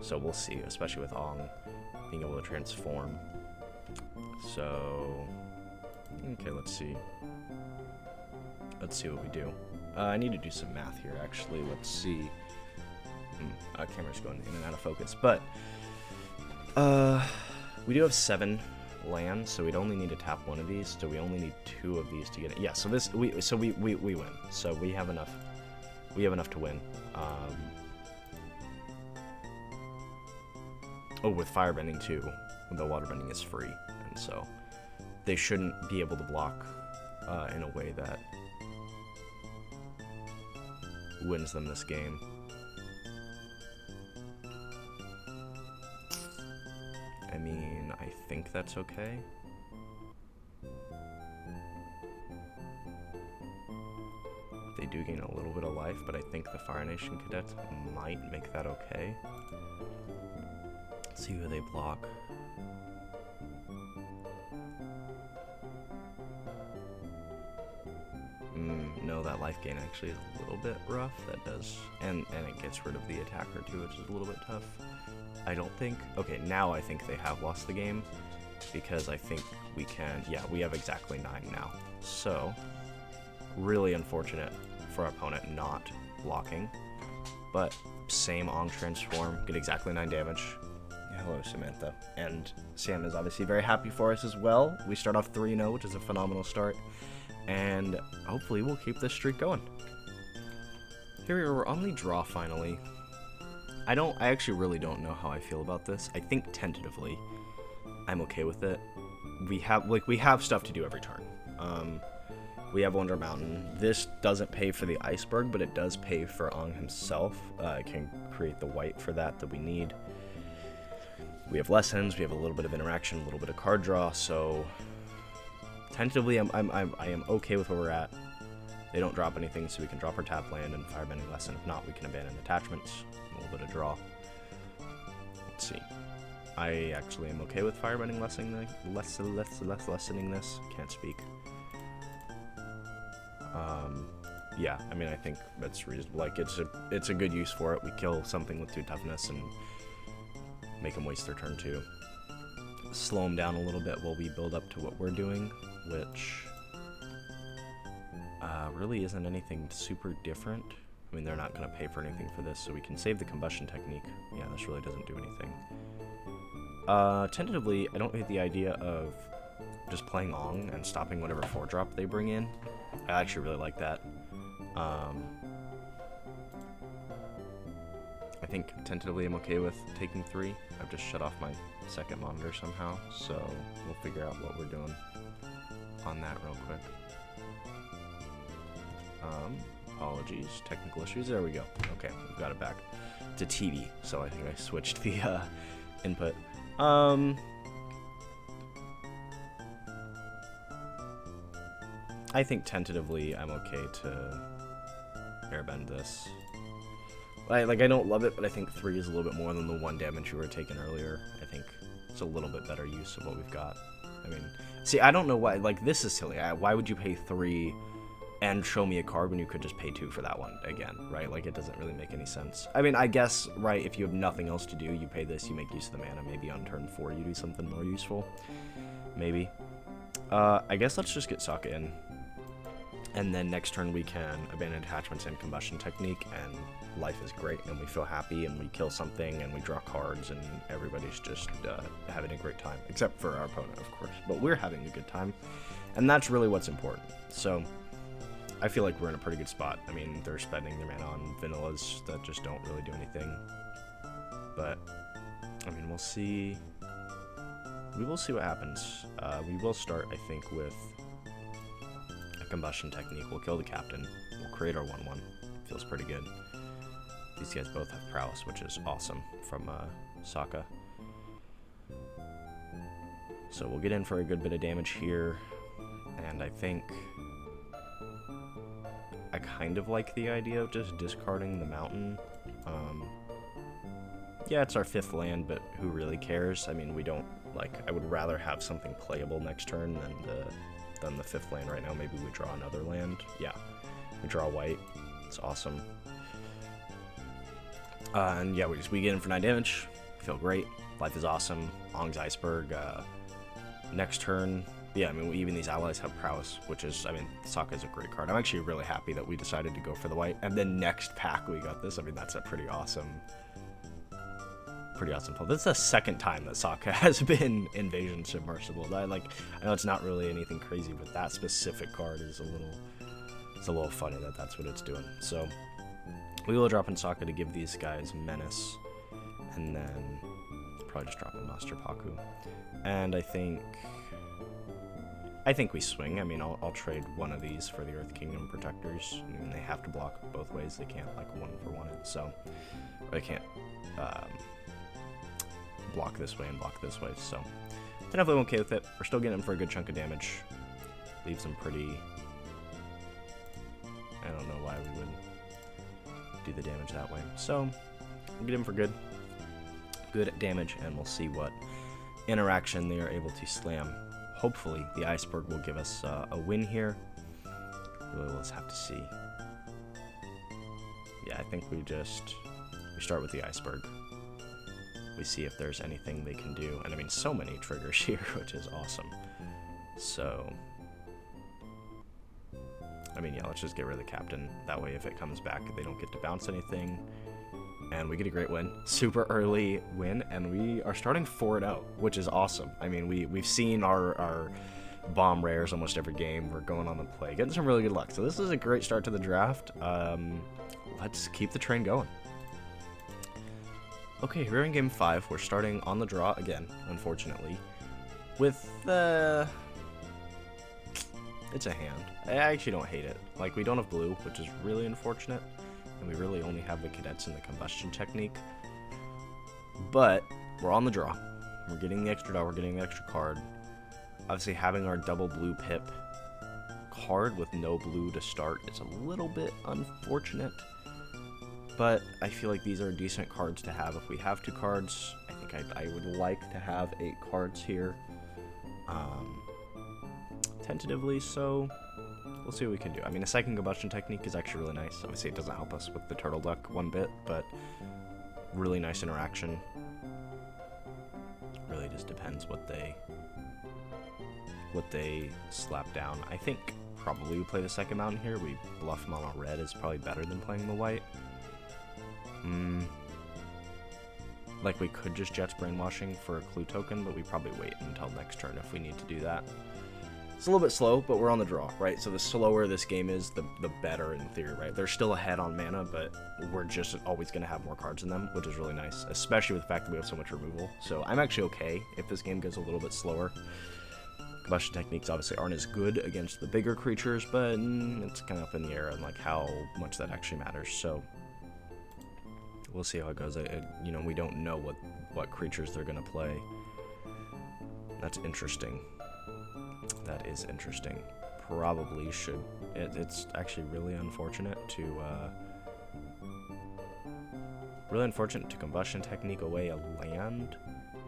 [SPEAKER 1] So we'll see, especially with Ong being able to transform. So, okay, let's see. Let's see what we do. I need to do some math here, actually. Let's see. Camera's going in and out of focus, but we do have 7 lands, so we'd only need to tap 1 of these. So we only need 2 of these to get it. Yeah, so we win. So we have enough. We have enough to win. Oh, with firebending too. The waterbending is free, and so they shouldn't be able to block in a way that wins them this game. I mean, I think that's okay. They do gain a little bit of life, but I think the Fire Nation Cadets might make that okay. Let's see who they block. No, that life gain actually is a little bit rough. That does, and it gets rid of the attacker too, which is a little bit tough. I don't think. Okay, now I think they have lost the game. because I think we can, yeah, we have exactly 9 now. So, really unfortunate for our opponent not blocking, but same Ong transform, get exactly 9 damage. Hello, Samantha. And Sam is obviously very happy for us as well. We start off 3-0, which is a phenomenal start, and hopefully we'll keep this streak going. Here we are, we're on the draw finally. I actually really don't know how I feel about this. I think tentatively I'm okay with it. We have stuff to do every turn. We have Wonder Mountain. This doesn't pay for the Iceberg, but it does pay for Ong himself. It can create the white for that we need. We have lessons, we have a little bit of interaction, a little bit of card draw, so tentatively I am okay with where we're at. They don't drop anything, so we can drop our tap land and Firebending Lesson. If not, we can abandon attachments, a little bit of draw. Let's see. I actually am okay with Firebending lessening this. Can't speak. Yeah, I mean, I think that's reasonable. Like, it's a good use for it. We kill something with 2 toughness and make them waste their turn 2. Slow them down a little bit while we build up to what we're doing, which really isn't anything super different. I mean, they're not going to pay for anything for this, so we can save the combustion technique. Yeah, this really doesn't do anything. Tentatively, I don't hate the idea of just playing Ong and stopping whatever 4-drop they bring in. I actually really like that. I think tentatively I'm okay with taking 3. I've just shut off my second monitor somehow, so we'll figure out what we're doing on that real quick. Apologies, technical issues. There we go. Okay, we've got it back to TV, so I think I switched the input. I think tentatively I'm okay to airbend this. I don't love it, but I think 3 is a little bit more than the 1 damage we were taking earlier. I think it's a little bit better use of what we've got. I mean, see, I don't know why, like, this is silly. Why would you pay 3 and show me a card when you could just pay 2 for that one again, right? Like, it doesn't really make any sense. I mean, I guess, right, if you have nothing else to do, you pay this, you make use of the mana. Maybe on turn 4 you do something more useful. Maybe. I guess let's just get Sokka in. And then next turn we can abandon attachments and combustion technique, and life is great, and we feel happy, and we kill something, and we draw cards, and everybody's just having a great time. Except for our opponent, of course. But we're having a good time, and that's really what's important. So, I feel like we're in a pretty good spot. I mean, they're spending their mana on vanillas that just don't really do anything. But, I mean, we'll see. We will see what happens. We will start, I think, with combustion technique. We'll kill the captain. We'll create our 1/1. Feels pretty good. These guys both have prowess, which is awesome from Sokka. So we'll get in for a good bit of damage here, and I think I kind of like the idea of just discarding the mountain. Yeah, it's our 5th land, but who really cares? I mean, we don't, like, I would rather have something playable next turn than the 5th land right now. Maybe we draw another land. Yeah, we draw white. It's awesome. And yeah, we get in for 9 damage. Feel great. Life is awesome. Ong's Iceberg. Next turn, yeah, I mean, even these allies have prowess, which is, I mean, Sokka is a great card. I'm actually really happy that we decided to go for the white. And then next pack we got this. I mean, that's a pretty awesome pull. This is the 2nd time that Sokka has been Invasion Submersible. I know it's not really anything crazy, but that specific card is a little funny that that's what it's doing. So we will drop in Sokka to give these guys menace, and then probably just drop in Master Paku. And I think we swing. I mean, I'll trade one of these for the Earth Kingdom Protectors. I mean, they have to block both ways. They can't, like, 1-for-1 it, so they can't block this way and block this way, so definitely okay with it. We're still getting him for a good chunk of damage. Leaves him pretty... I don't know why we would do the damage that way. So, we'll get him for good damage, and we'll see what interaction they are able to slam. Hopefully, the Iceberg will give us a win here. Really, we'll just have to see. Yeah, I think we start with the Iceberg. we see if there's anything they can do. And I mean, so many triggers here, which is awesome. So, I mean, yeah, let's just get rid of the captain. That way, if it comes back, they don't get to bounce anything. And we get a great win. Super early win, and we are starting 4-0, which is awesome. I mean, we've seen our bomb rares almost every game. We're going on the play, getting some really good luck. So this is a great start to the draft. Let's keep the train going. Okay, here in game 5, we're starting on the draw again, unfortunately. With it's a hand. I actually don't hate it. Like, we don't have blue, which is really unfortunate. And we really only have the cadets and the combustion technique. But we're on the draw. We're getting the extra draw, we're getting the extra card. Obviously, having our double blue pip card with no blue to start is a little bit unfortunate. But I feel like these are decent cards to have. If we have 2 cards, I think I would like to have 8 cards here. Tentatively, so we'll see what we can do. I mean, a second combustion technique is actually really nice. Obviously, it doesn't help us with the turtle duck one bit, but really nice interaction. Really just depends what they slap down. I think probably we play the second mountain here. We bluff mono red is probably better than playing the white. Like, we could just Jets Brainwashing for a clue token, but we probably wait until next turn if we need to do that. It's a little bit slow, but we're on the draw, right? So the slower this game is, the better in theory, right? They're still ahead on mana, but we're just always going to have more cards in them, which is really nice, especially with the fact that we have so much removal. So I'm actually okay if this game goes a little bit slower. Combustion techniques obviously aren't as good against the bigger creatures, but it's kind of up in the air on like how much that actually matters. So we'll see how it goes. You know, we don't know what creatures they're going to play. That's interesting. That is interesting. Probably should. It's actually really unfortunate to combustion technique away a land,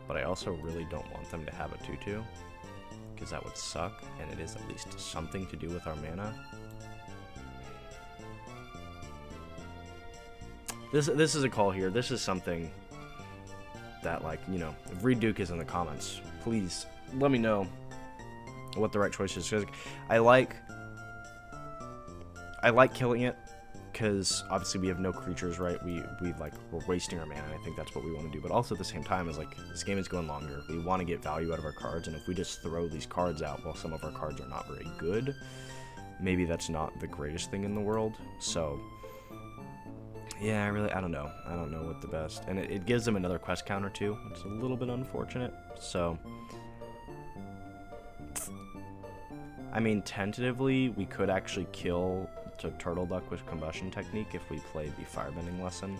[SPEAKER 1] but I also really don't want them to have a 2/2 because that would suck, and it is at least something to do with our mana. This is a call here. This is something that, like, you know, if Reed Duke is in the comments, please let me know what the right choice is. Because I like killing it, because obviously we have no creatures, right? We're wasting our mana, and I think that's what we want to do. But also at the same time, is like, this game is going longer. We want to get value out of our cards, and if we just throw these cards out while some of our cards are not very good, maybe that's not the greatest thing in the world. So yeah, I don't know. I don't know what the best, and it gives them another quest counter too, which is a little bit unfortunate. So I mean, tentatively, we could actually kill to Turtle Duck with Combustion Technique if we play the Firebending Lesson,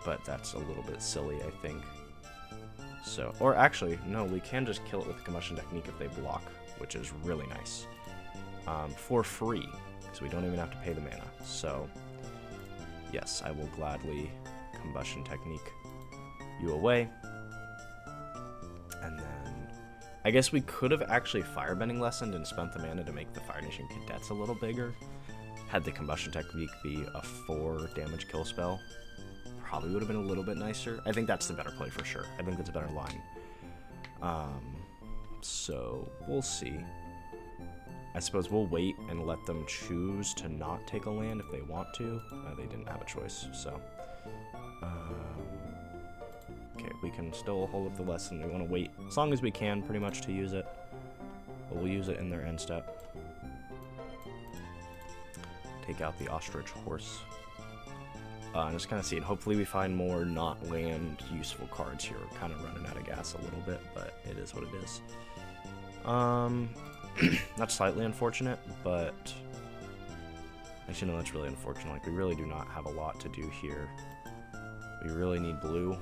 [SPEAKER 1] but that's a little bit silly, I think. So, or actually, no, we can just kill it with the Combustion Technique if they block, which is really nice. For free, because we don't even have to pay the mana. So, yes, I will gladly Combustion Technique you away. And then I guess we could have actually Firebending Lessoned and spent the mana to make the Fire Nation Cadets a little bigger. Had the Combustion Technique be a 4 damage kill spell, probably would have been a little bit nicer. I think that's the better play for sure. I think that's a better line. So we'll see. I suppose we'll wait and let them choose to not take a land if they want to. They didn't have a choice, so. Okay, we can still hold up the lesson. We want to wait as long as we can, pretty much, to use it. But we'll use it in their end step. Take out the ostrich horse. And just kind of see it. Hopefully we find more not land useful cards here. We're kind of running out of gas a little bit, but it is what it is. That's slightly unfortunate, but actually no, that's really unfortunate. Like, we really do not have a lot to do here. We really need blue.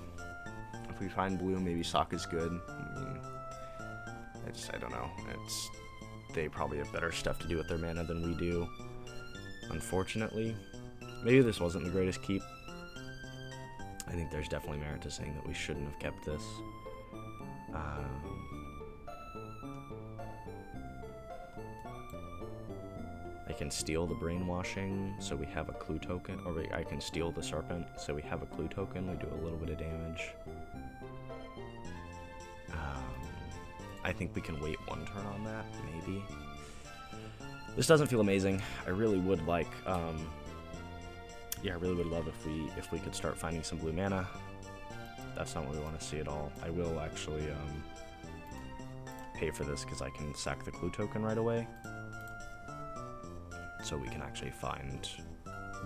[SPEAKER 1] If we find blue, maybe Sokka's good. I mean, I don't know. They probably have better stuff to do with their mana than we do, unfortunately. Maybe this wasn't the greatest keep. I think there's definitely merit to saying that we shouldn't have kept this. I can steal the brainwashing, so we have a clue token, or I can steal the serpent, so we have a clue token. We do a little bit of damage. I think we can wait one turn on that, maybe. This doesn't feel amazing. I really would like, yeah, I really would love if we could start finding some blue mana. That's not what we want to see at all. I will actually pay for this because I can sack the clue token right away. So we can actually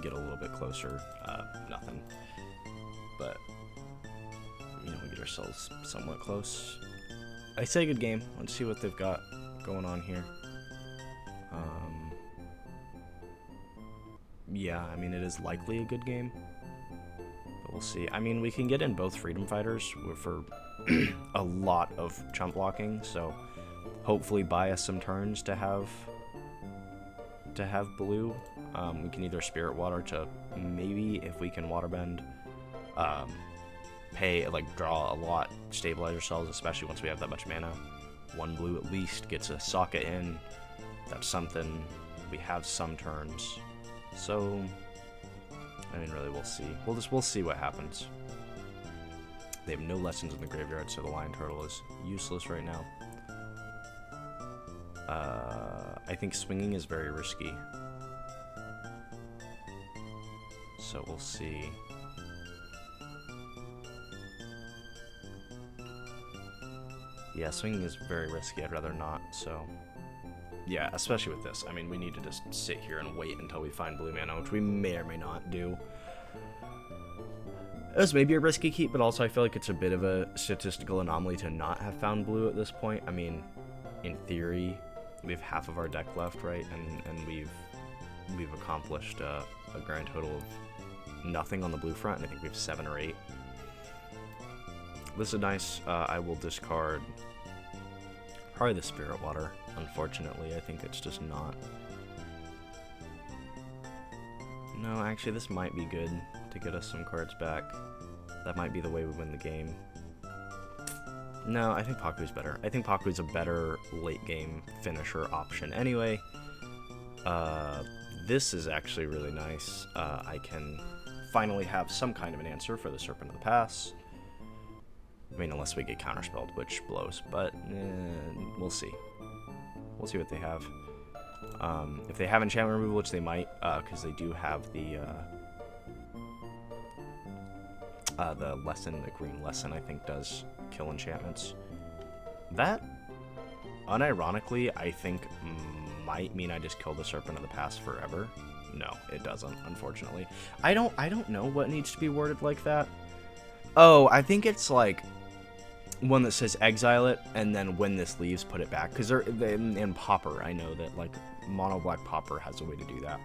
[SPEAKER 1] get a little bit closer. Nothing. But, you know, we get ourselves somewhat close. I say good game. Let's see what they've got going on here. Yeah, I mean, it is likely a good game. But we'll see. I mean, we can get in both Freedom Fighters for a lot of chump blocking, so hopefully buy us some turns to have blue. We can either Spirit Water to maybe, if we can Waterbend, draw a lot, stabilize ourselves, especially once we have that much mana. One blue at least gets a socket in. That's something. We have some turns. So, I mean, really, we'll see. We'll see what happens. They have no lessons in the graveyard, so the Lion Turtle is useless right now. I think swinging is very risky. So we'll see. Yeah, swinging is very risky. I'd rather not, so... Yeah, especially with this. I mean, we need to just sit here and wait until we find blue mana, which we may or may not do. It was maybe a risky keep, but also I feel like it's a bit of a statistical anomaly to not have found blue at this point. I mean, in theory, we have half of our deck left, right? And we've accomplished a grand total of nothing on the blue front, and I think we have 7 or 8. This is nice. I will discard probably the Spirit Water. Unfortunately, I think it's just not. No, actually, this might be good to get us some cards back. That might be the way we win the game. No, I think Paku's better. I think Paku's a better late game finisher option anyway. This is actually really nice. I can finally have some kind of an answer for the Serpent of the Pass. I mean, unless we get counterspelled, which blows, but we'll see. We'll see what they have. If they have enchantment removal, which they might, because they do have the lesson, the green lesson, I think does kill enchantments. That, unironically, I think might mean I just kill the Serpent of the Past forever. No, it doesn't, unfortunately. I don't know what needs to be worded like that. Oh, I think it's like one that says exile it, and then when this leaves, put it back. Because in Pauper, I know that like mono black Pauper has a way to do that.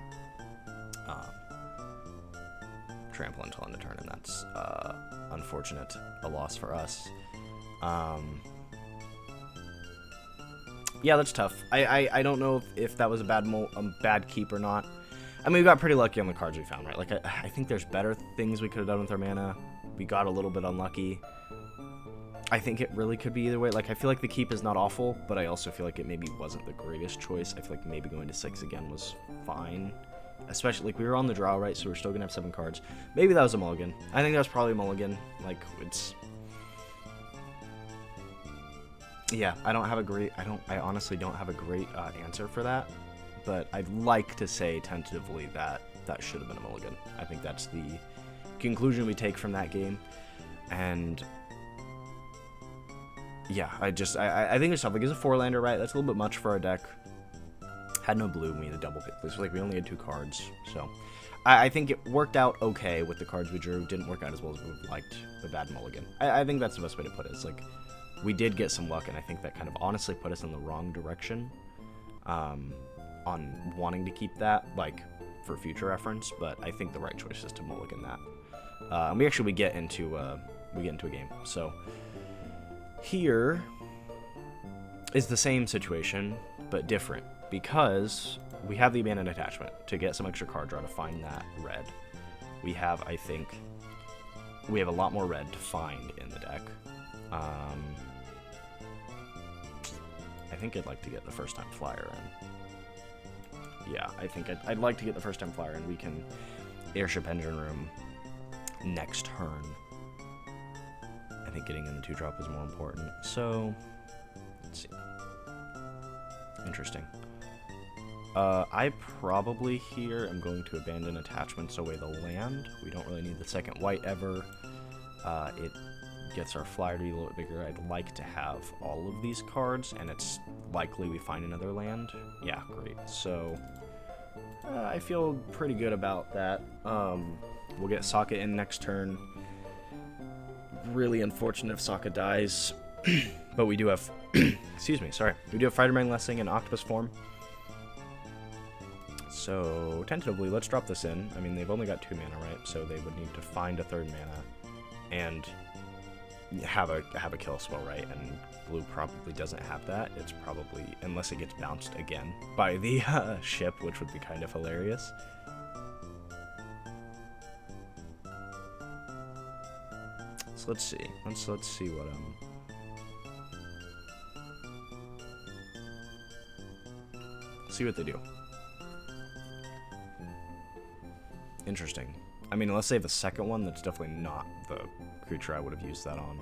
[SPEAKER 1] Trample until end of turn, and that's unfortunate, a loss for us. Yeah, that's tough. I don't know if that was a bad keep or not. I mean, we got pretty lucky on the cards we found, right? Like, I think there's better things we could have done with our mana. We got a little bit unlucky. I think it really could be either way. Like, I feel like the keep is not awful, but I also feel like it maybe wasn't the greatest choice. I feel like maybe going to 6 again was fine. Especially, like, we were on the draw, right? So we're still going to have 7 cards. Maybe that was a mulligan. I think that was probably a mulligan. Like, it's... Yeah, I honestly don't have a great answer for that. But I'd like to say tentatively that that should have been a mulligan. I think that's the conclusion we take from that game. And... yeah, I think it's tough. Like, it's a 4-lander, right? That's a little bit much for our deck. Had no blue, we had a double pick. This was like we only had 2 cards. So, I think it worked out okay with the cards we drew. Didn't work out as well as we would have liked the bad mulligan. I think that's the best way to put it. It's like, we did get some luck, and I think that kind of honestly put us in the wrong direction on wanting to keep that, like, for future reference. But I think the right choice is to mulligan that. And we get into a game. So... here is the same situation, but different, because we have the Abandoned Attachment to get some extra card draw to find that red. We have, I think, we have a lot more red to find in the deck. I think I'd like to get the first time flyer in. Yeah, I think I'd like to get the first time flyer in. We can Airship Engine Room next turn. I think getting in the 2-drop is more important. So, Let's see. Interesting. I probably here am going to abandon attachments away the land. We don't really need the second white ever. It gets our flyer to be a little bit bigger. I'd like to have all of these cards, and it's likely we find another land. Yeah, great. So I feel pretty good about that. We'll get Sokka in next turn. Really unfortunate if Sokka dies, but we do have, excuse me, sorry. We do have Fighterman Blessing in Octopus form. So, tentatively, let's drop this in. I mean, they've only got 2 mana, right? So they would need to find a 3rd mana and have a kill spell, right? And blue probably doesn't have that. It's probably, unless it gets bounced again by the ship, which would be kind of hilarious. So let's see. Let's see what see what they do. Interesting. I mean, unless they have a second one, that's definitely not the creature I would have used that on.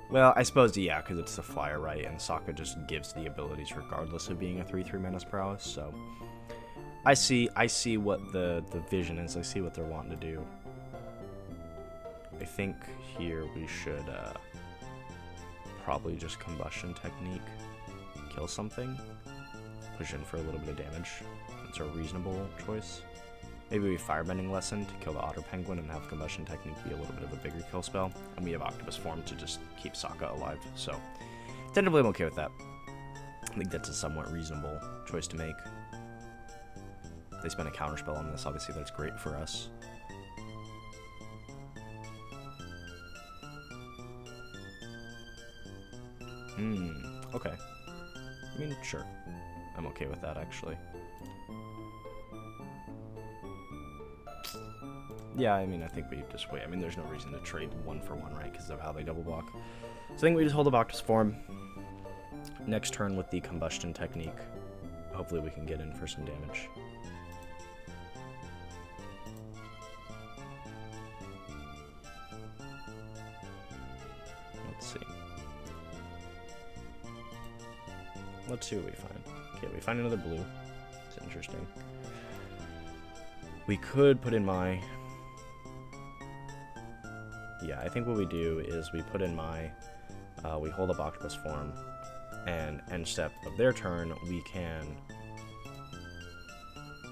[SPEAKER 1] Well, I suppose, yeah, because it's the flyer, right? And Sokka just gives the abilities regardless of being a 3/3 Menace Prowess, so... I see what the vision is. I see what they're wanting to do. I think here we should probably just Combustion Technique, kill something, push in for a little bit of damage. That's a reasonable choice. Maybe we Firebending Lesson to kill the Otter Penguin and have Combustion Technique be a little bit of a bigger kill spell. And we have Octopus Form to just keep Sokka alive. So, tentatively I'm okay with that. I think that's a somewhat reasonable choice to make. They spend a counterspell on this, obviously that's great for us. Okay. I mean, sure. I'm okay with that, actually. Yeah, I mean, I think we just wait. I mean, there's no reason to trade 1 for 1, right, because of how they double block. So I think we just hold the Octopus Form. Next turn with the Combustion Technique. Hopefully we can get in for some damage. Let's see. Let's see what we find. Okay, we find another blue. It's interesting. We could put in my... Yeah, I think what we do is we put in my... we hold up Octopus Form, and end step of their turn, we can...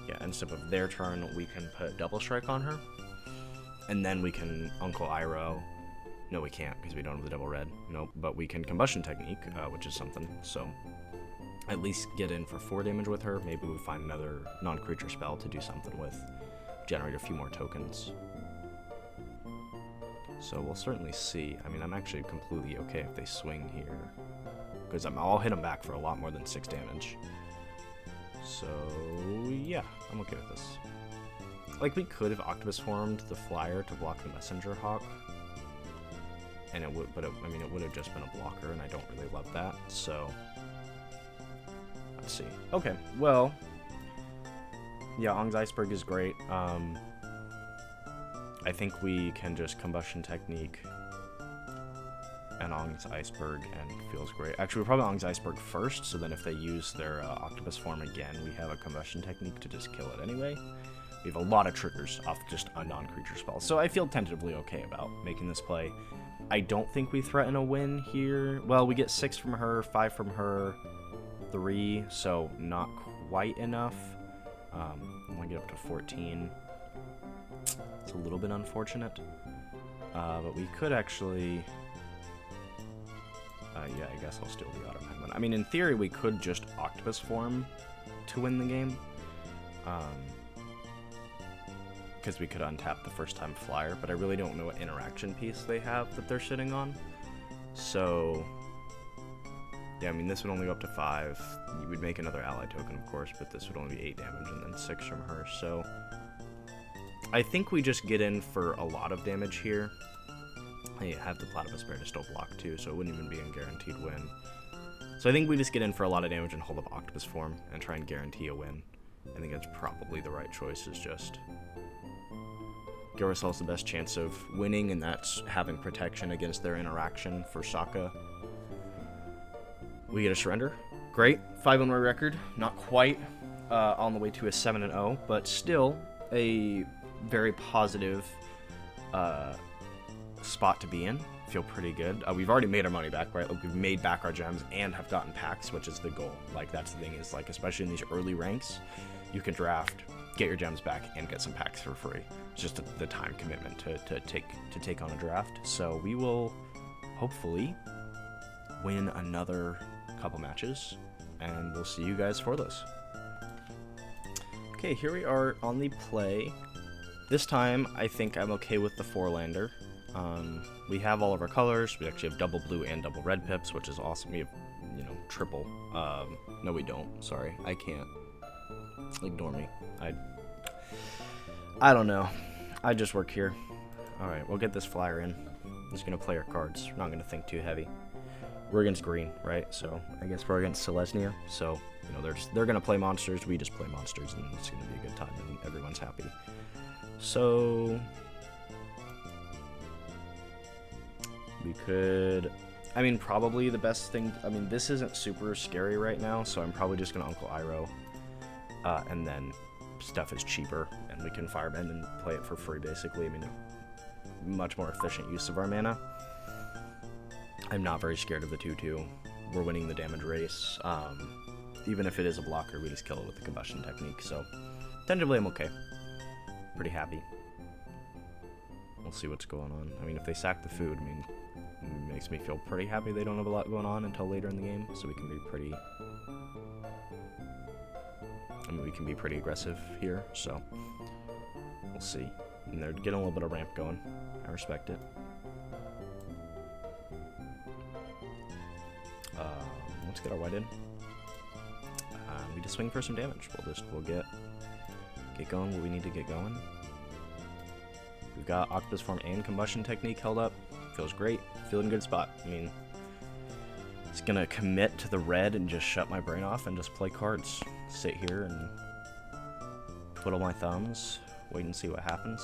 [SPEAKER 1] Yeah, end step of their turn, we can put Double Strike on her, and then we can Uncle Iroh. No, we can't, because we don't have the double red. Nope, but we can Combustion Technique, which is something, so... At least get in for 4 damage with her. Maybe we find another non-creature spell to do something with. Generate a few more tokens. So we'll certainly see. I mean, I'm actually completely okay if they swing here, because I'll hit them back for a lot more than 6 damage. So yeah, I'm okay with this. Like, we could have Octopus formed the flyer to block the Messenger Hawk, and it would, but it, I mean, it would have just been a blocker, and I don't really love that. So let's see. Okay, well, yeah, Ong's Iceberg is great. I think we can just Combustion Technique and Ong's Iceberg, and feels great. Actually, we're probably Ong's Iceberg first, so then if they use their Octopus form again, we have a Combustion Technique to just kill it anyway. We have a lot of triggers off just a non-creature spell, so I feel tentatively okay about making this play. I don't think we threaten a win here. Well, we get 6 from her, 5 from her, 3, so not quite enough. I want to get up to 14. It's a little bit unfortunate, but we could actually... yeah, I guess I'll steal the Otter Penguin. I mean, in theory, we could just Octopus form to win the game, because we could untap the first time flyer, but I really don't know what interaction piece they have that they're sitting on. So, yeah, I mean, this would only go up to 5. You would make another ally token, of course, but this would only be 8 damage and then 6 from her, so... I think we just get in for a lot of damage here. I have the Platypus Bear to still block too, so it wouldn't even be a guaranteed win. So I think we just get in for a lot of damage and hold up Octopus form and try and guarantee a win. I think that's probably the right choice, is just give ourselves the best chance of winning, and that's having protection against their interaction for Sokka. We get a surrender. Great. 5-1 record. Not quite on the way to a 7-0, but still a very positive spot to be in. Feel pretty good. We've already made our money back, right? Like, we've made back our gems and have gotten packs, which is the goal. Like, that's the thing is, like, especially in these early ranks, you can draft, get your gems back, and get some packs for free. It's just the time commitment to take on a draft. So we will hopefully win another couple matches, and we'll see you guys for those. Okay, here we are on the play. This time, I think I'm okay with the 4-lander. We have all of our colors. We actually have double blue and double red pips, which is awesome. We have, you know, triple. No, we don't. Sorry, I can't. Ignore me. I don't know. I just work here. Alright, we'll get this flyer in. I'm just going to play our cards. We're not going to think too heavy. We're against green, right? So I guess we're against Selesnya. So, you know, they're going to play monsters. We just play monsters, and it's going to be a good time, and everyone's happy. So we could, I mean, probably the best thing, I mean, this isn't super scary right now, so I'm probably just going to Uncle Iroh, and then stuff is cheaper, and we can firebend and play it for free, basically. I mean, much more efficient use of our mana. I'm not very scared of the 2/2. We're winning the damage race. Even if it is a blocker, we just kill it with the combustion technique, so tentatively I'm okay. Pretty happy. We'll see what's going on. I mean, if they sack the food, I mean, it makes me feel pretty happy they don't have a lot going on until later in the game, so we can be pretty, I mean, we can be pretty aggressive here, so we'll see. And they're getting a little bit of ramp going. I respect it. Let's get our white in. We just swing for some damage. We'll get going what we need to get going. We've got Octopus Form and Combustion Technique held up. Feels great. Feeling in a good spot. I mean, just gonna commit to the red and just shut my brain off and just play cards. Sit here and twiddle my thumbs. Wait and see what happens.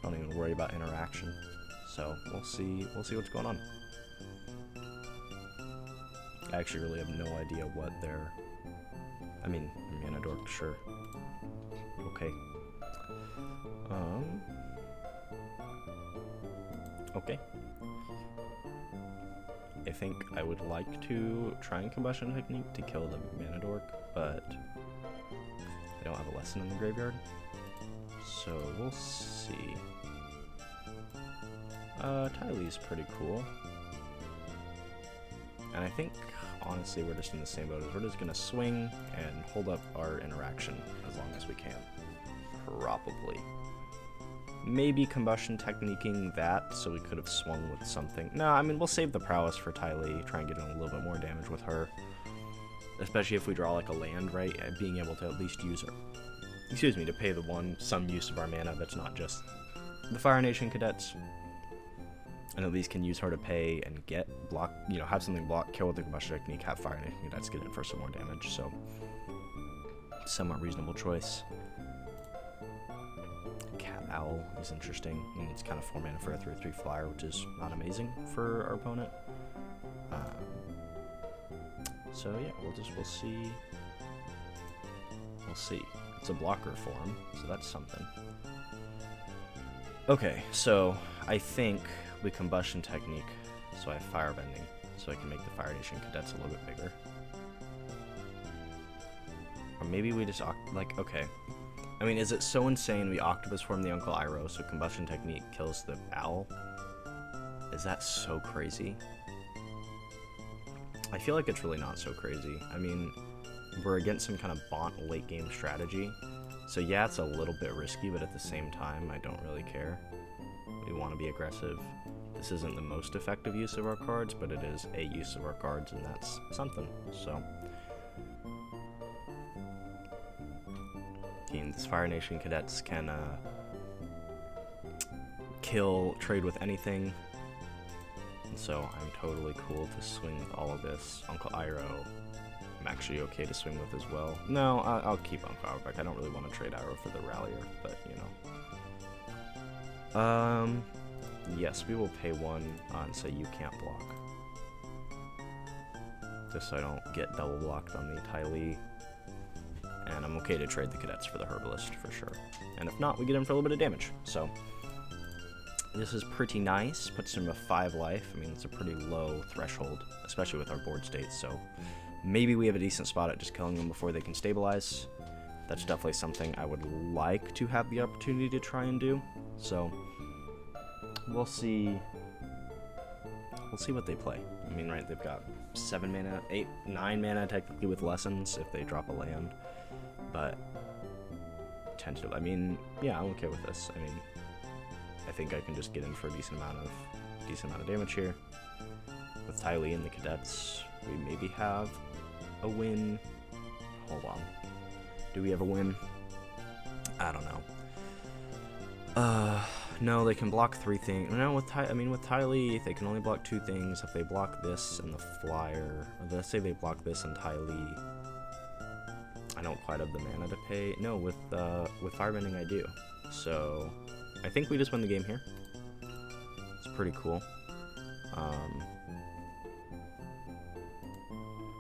[SPEAKER 1] Don't even worry about interaction. So we'll see what's going on. I actually really have no idea what they're, I mean, Mana Dork, sure. Okay. Okay. I think I would like to try and Combustion Technique to kill the Mana Dork, but I don't have a lesson in the graveyard. So we'll see. Tylee's pretty cool. And I think, honestly, we're just in the same boat as we're just going to swing and hold up our interaction as long as we can. Probably. Maybe Combustion Techniquing that, so we could have swung with something. No, I mean, we'll save the Prowess for Tylee, try and get in a little bit more damage with her. Especially if we draw, like, a land, right? Being able to at least use her, excuse me, to pay some use of our mana that's not just the Fire Nation Cadets. And at least can use her to pay and get block, you know, have something block, kill with the Combustion Technique, have Fire Nation Cadets get in for some more damage, so somewhat reasonable choice. Cat Owl is interesting. I mean, it's kind of 4 mana for a 3/3 flyer, which is not amazing for our opponent. So yeah, we'll see. We'll see. It's a blocker form, so that's something. Okay, so I think we Combustion Technique, so I have Firebending, so I can make the Fire Nation Cadets a little bit bigger. Or maybe we just, like, okay. I mean, is it so insane we Octopus Form the Uncle Iroh, so Combustion Technique kills the Owl? Is that so crazy? I feel like it's really not so crazy. I mean, we're against some kind of Bont late game strategy, so yeah, it's a little bit risky, but at the same time, I don't really care. We want to be aggressive. This isn't the most effective use of our cards, but it is a use of our cards, and that's something, so. These Fire Nation Cadets can trade with anything, and so I'm totally cool to swing with all of this. Uncle Iroh, I'm actually okay to swing with as well. No, I'll keep Uncle Iroh back. I don't really want to trade Iroh for the Rallier, but you know. Yes, we will pay 1 and say you can't block. Just so I don't get double blocked on the Tylee. And I'm okay to trade the cadets for the herbalist for sure. And if not, we get him for a little bit of damage. So this is pretty nice. Puts him to 5 life. I mean, it's a pretty low threshold, especially with our board state. So maybe we have a decent spot at just killing them before they can stabilize. That's definitely something I would like to have the opportunity to try and do. So we'll see. We'll see what they play. I mean, right, they've got 7 mana, 8, 9 mana technically with lessons if they drop a land. But tentative. I mean, yeah, I'm okay with this. I mean, I think I can just get in for a decent amount of damage here. With Tylee and the cadets, we maybe have a win. Hold on. Do we have a win? I don't know. No, they can block 3 things. No, with Tylee, they can only block 2 things. If they block this and the flyer, let's say they block this and Tylee, I don't quite have the mana to pay. No, with Firebending I do. So I think we just win the game here. It's pretty cool.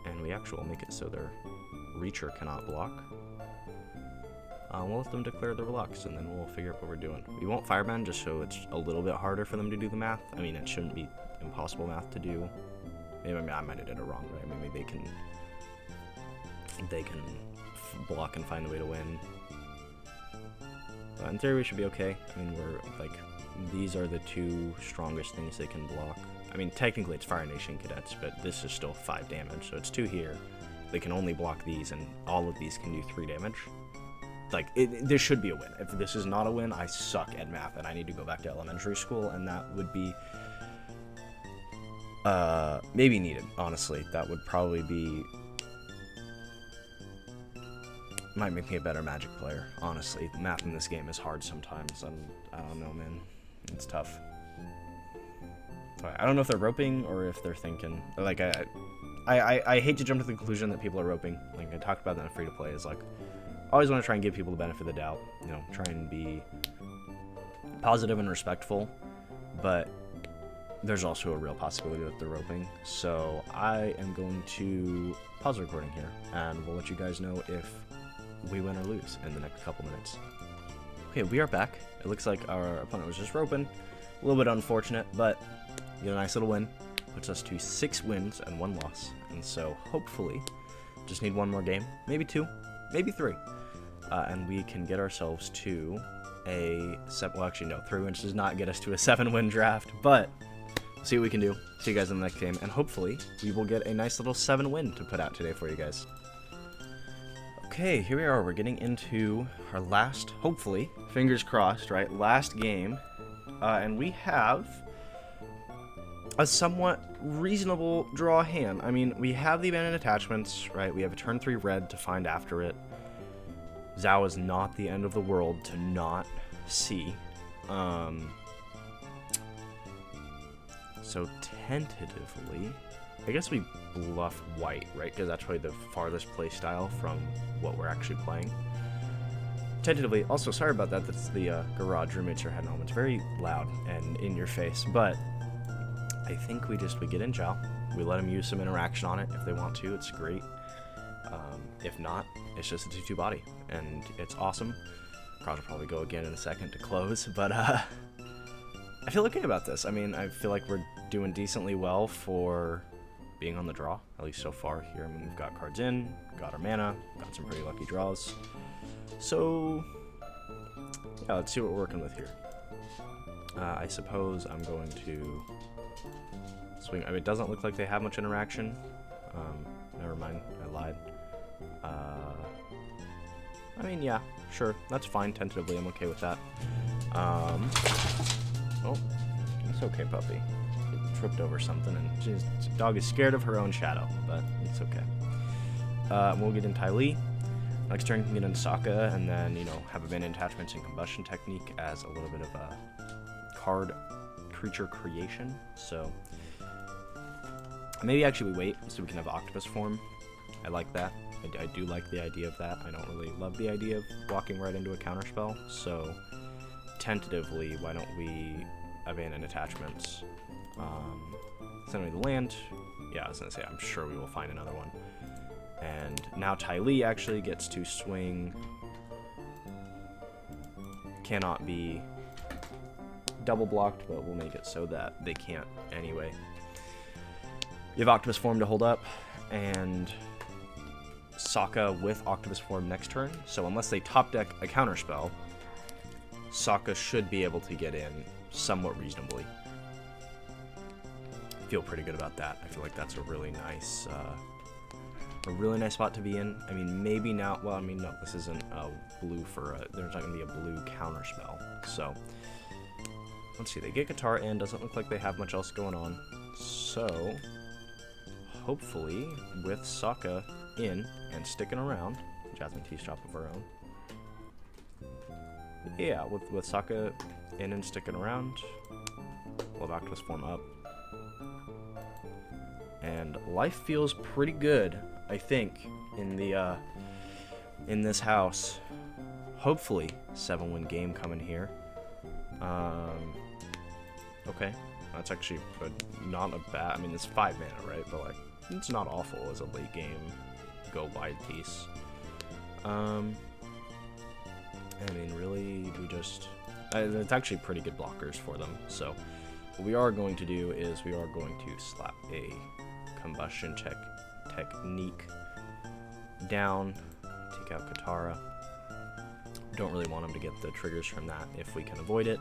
[SPEAKER 1] And we actually will make it so their Reacher cannot block. We'll let them declare their Relux, and then we'll figure out what we're doing. We won't Firebend just so it's a little bit harder for them to do the math. I mean, it shouldn't be impossible math to do. Maybe I might have did it wrong, right? Maybe they can block and find a way to win. But in theory, we should be okay. I mean, these are the 2 strongest things they can block. I mean, technically it's Fire Nation cadets, but this is still 5 damage, so it's 2 here. They can only block these, and all of these can do 3 damage. Like, this should be a win. If this is not a win, I suck at math, and I need to go back to elementary school, and that would be maybe needed, honestly. That would probably be... might make me a better Magic player, honestly. Math in this game is hard sometimes, and I don't know, man. It's tough. I don't know if they're roping or if they're thinking... Like, I hate to jump to the conclusion that people are roping. Like, I talked about that in free-to-play, is like... I always want to try and give people the benefit of the doubt, you know, try and be positive and respectful, but there's also a real possibility that they're roping. So I am going to pause the recording here, and we'll let you guys know if we win or lose in the next couple minutes. Okay, we are back. It looks like our opponent was just roping. A little bit unfortunate, but we get a nice little win. Puts us to 6 wins and 1 loss. And so hopefully, just need 1 more game, maybe 2, maybe 3. And we can get ourselves to a 7, well actually no, 3 wins does not get us to a 7-win draft, but we'll see what we can do. See you guys in the next game, and hopefully we will get a nice little 7-win to put out today for you guys. Okay, here we are, we're getting into our last, hopefully, fingers crossed, right, last game, and we have a somewhat reasonable draw hand. I mean, we have the abandoned attachments, right, we have a turn 3 red to find after it. Zhao is not the end of the world to not see. So tentatively, I guess we bluff white, right? Because that's probably the farthest play style from what we're actually playing. Tentatively, also sorry about that. That's the garage roommates are heading home. It's very loud and in your face, but I think we get in Zhao. We let them use some interaction on it if they want to. It's great. If not, it's just a 2/2 body, and it's awesome. Crowd will probably go again in a second to close, but I feel okay about this. I mean, I feel like we're doing decently well for being on the draw, at least so far here. I mean, we've got cards in, got our mana, got some pretty lucky draws. So, yeah, let's see what we're working with here. I suppose I'm going to swing. I mean, it doesn't look like they have much interaction. Never mind, I lied. I mean, yeah, sure, that's fine. Tentatively, I'm okay with that. Oh, it's okay, puppy. She tripped over something, and dog is scared of her own shadow, but it's okay. We'll get in Tylee. Next turn, we can get in Sokka, and then, you know, have abandoned attachments and combustion technique as a little bit of a card creature creation. So maybe actually we wait so we can have octopus form. I like that. I do like the idea of that. I don't really love the idea of walking right into a counterspell, so tentatively, why don't we abandoned attachments. Send me the land. Yeah, I was gonna say, I'm sure we will find another one. And now Ty Lee actually gets to swing. Cannot be double blocked, but we'll make it so that they can't anyway. You have Octopus Form to hold up, and Sokka with Octopus Form next turn. So unless they top deck a counterspell, Sokka should be able to get in somewhat reasonably. Feel pretty good about that. I feel like that's a really nice spot to be in. I mean, maybe now. Well, I mean, no, this isn't a blue for a. There's not gonna be a blue counterspell. So let's see. They get Guitar in. Doesn't look like they have much else going on. So hopefully, with Sokka in and sticking around, Jasmine Tea's drop of her own. Yeah, with Sokka in and sticking around, we'll have Octopus Form up. And life feels pretty good, I think, in the in this house. Hopefully, 7-win game coming here. Okay, that's actually not a bad. I mean, it's 5 mana, right? But like, it's not awful as a late game go wide piece. I mean, really, we just it's actually pretty good blockers for them. So what we are going to do is we are going to slap a combustion technique down, take out Katara. Don't really want him to get the triggers from that if we can avoid it.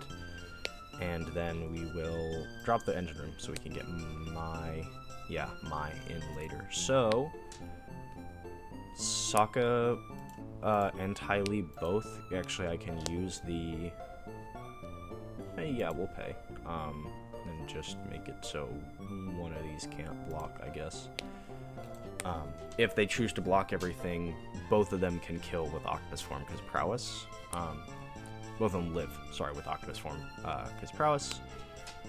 [SPEAKER 1] And then we will drop the engine room so we can get my in later. So Sokka and Ty Lee both, actually I can use the, yeah, we'll pay. And just make it so one of these can't block, I guess. If they choose to block everything, both of them can kill with Octopus Form because Prowess. Both of them live, sorry, with Octopus Form because Prowess.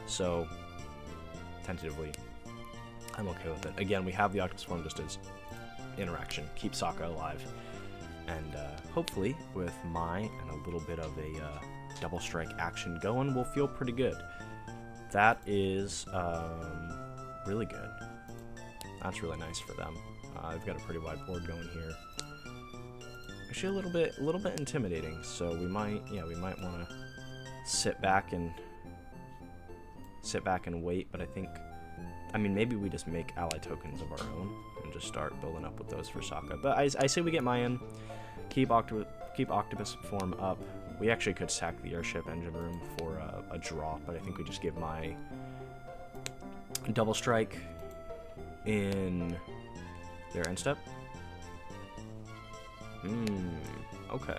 [SPEAKER 1] So, tentatively, I'm okay with it. Again, we have the Octopus Form just as interaction. Keep Sokka alive. And hopefully, with Mai and a little bit of a double strike action going, we'll feel pretty good. That is really good. That's really nice for them. I've got a pretty wide board going here. Actually, a little bit intimidating. So we might want to sit back and wait. But I mean, maybe we just make ally tokens of our own and just start building up with those for Sokka. But I say we get Mai in, keep Octopus Form up. We actually could sack the airship engine room for a draw, but I think we just give Mai double strike in their end step. Okay.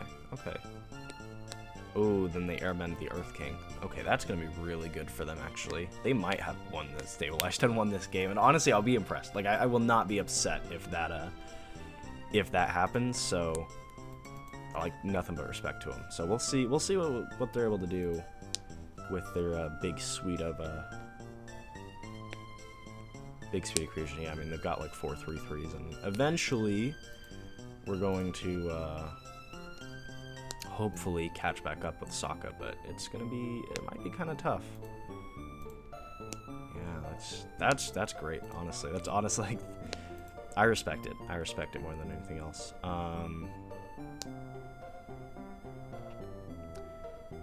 [SPEAKER 1] Oh, then they airbend the Earth King. Okay, that's going to be really good for them, actually. They might have won this, stabilized and won this game, and honestly, I'll be impressed. Like, I will not be upset if that happens, so like nothing but respect to them. So we'll see what they're able to do with their big suite of creation. Yeah, I mean, they've got like 4 3/3s, and eventually we're going to hopefully catch back up with Sokka, but it might be kind of tough. Yeah, that's great, honestly. That's honestly, I respect it. I respect it more than anything else.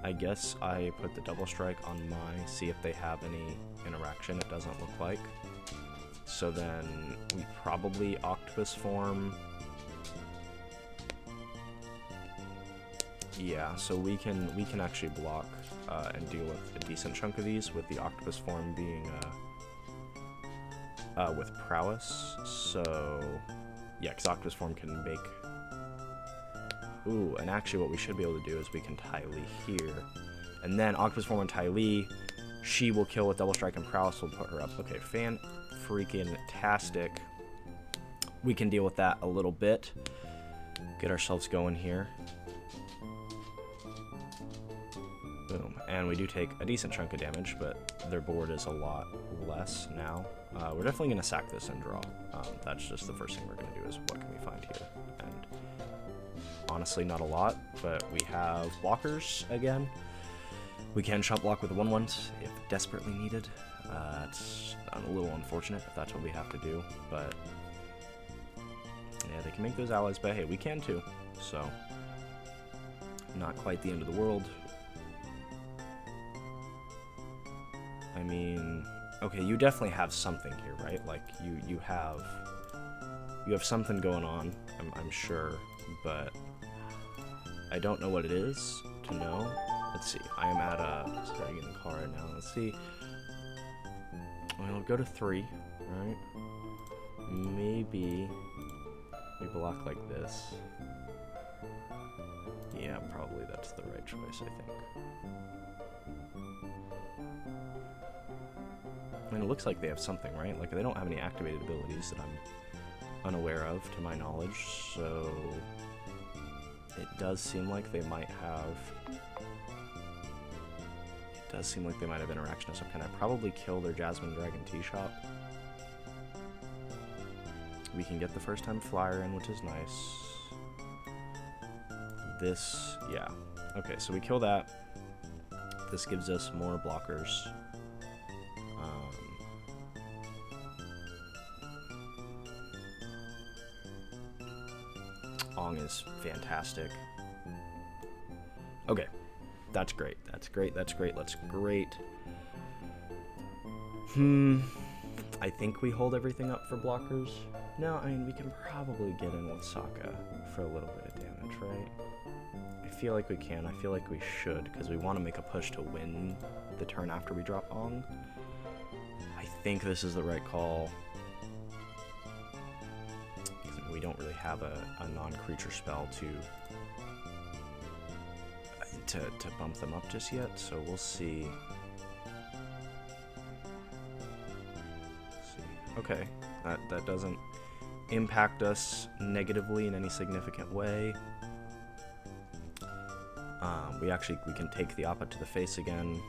[SPEAKER 1] I guess I put the double strike on Mai, see if they have any interaction. It doesn't look like. So then we probably Octopus Form. Yeah, so we can actually block and deal with a decent chunk of these with the Octopus Form being with Prowess. So yeah, because Octopus Form can make. Ooh, and actually what we should be able to do is we can Ty Lee here, and then Octopus Form on Ty Lee, she will kill with double strike and Prowess will put her up. Okay, fan-freaking-tastic. We can deal with that a little bit. Get ourselves going here. Boom. And we do take a decent chunk of damage, but their board is a lot less now. We're definitely going to sack this and draw. That's just the first thing we're going to do is what can we find here. And honestly, not a lot, but we have blockers again. We can shot block with 1/1s if desperately needed. It's a little unfortunate if that's what we have to do, but yeah, they can make those allies, but hey, we can too, so not quite the end of the world. I mean, okay, you definitely have something here, right? Like, you have something going on, I'm sure, but I don't know what it is to know. Let's see, I am at starting in the car right now, let's see. I'll go to 3, right? Maybe we block like this. Yeah, probably that's the right choice, I think. I mean, it looks like they have something, right? Like, they don't have any activated abilities that I'm unaware of, to my knowledge, so it does seem like they might have... It does seem like they might have interaction of some kind. I probably kill their Jasmine Dragon T-Shop. We can get the first time flyer in, which is nice. This, yeah. Okay, so we kill that. This gives us more blockers. Ong is fantastic. Okay, that's great. That's great. That's great. That's great. I think we hold everything up for blockers. No, I mean, we can probably get in with Sokka for a little bit of damage, right? I feel like we can. I feel like we should, because we want to make a push to win the turn after we drop Ong. I think this is the right call. We don't really have a non-creature spell to bump them up just yet, so we'll see. Okay, that doesn't impact us negatively in any significant way. We can take the Appa to the face again.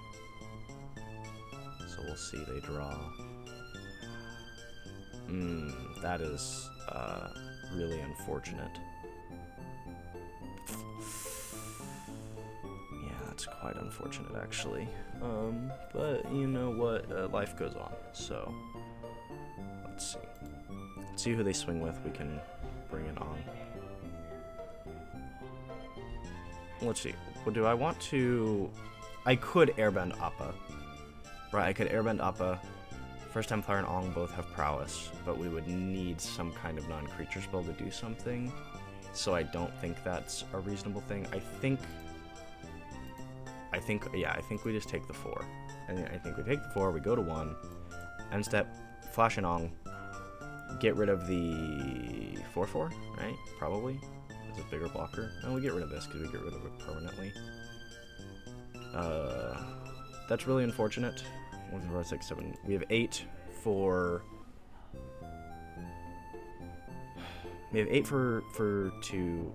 [SPEAKER 1] So we'll see, they draw. That is really unfortunate. Yeah, that's quite unfortunate actually. But you know what, life goes on, so let's see. Let's see who they swing with, we can bring it on. Let's see, well, do I want to... I could airbend Appa. Right, I could airbend Appa. First time flyer and Ong both have prowess, but we would need some kind of non-creature spell to do something. So I don't think that's a reasonable thing. I think we just take the 4. I think we take the 4, we go to 1, end step, flash and Ong, get rid of the 4/4, right? Probably. It's a bigger blocker. And we get rid of this because we get rid of it permanently. That's really unfortunate. 1, 4, 6, 7. We have 8 for... We have 8 for to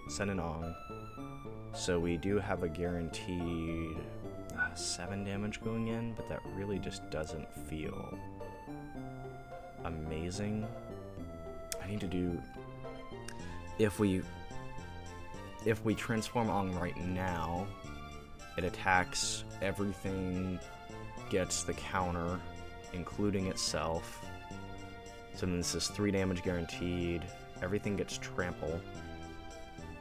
[SPEAKER 1] send an Ong. So we do have a guaranteed 7 damage going in, but that really just doesn't feel amazing. I need to do... If we transform Ong right now, it attacks everything, gets the counter, including itself. So then this is 3 damage guaranteed. Everything gets trample.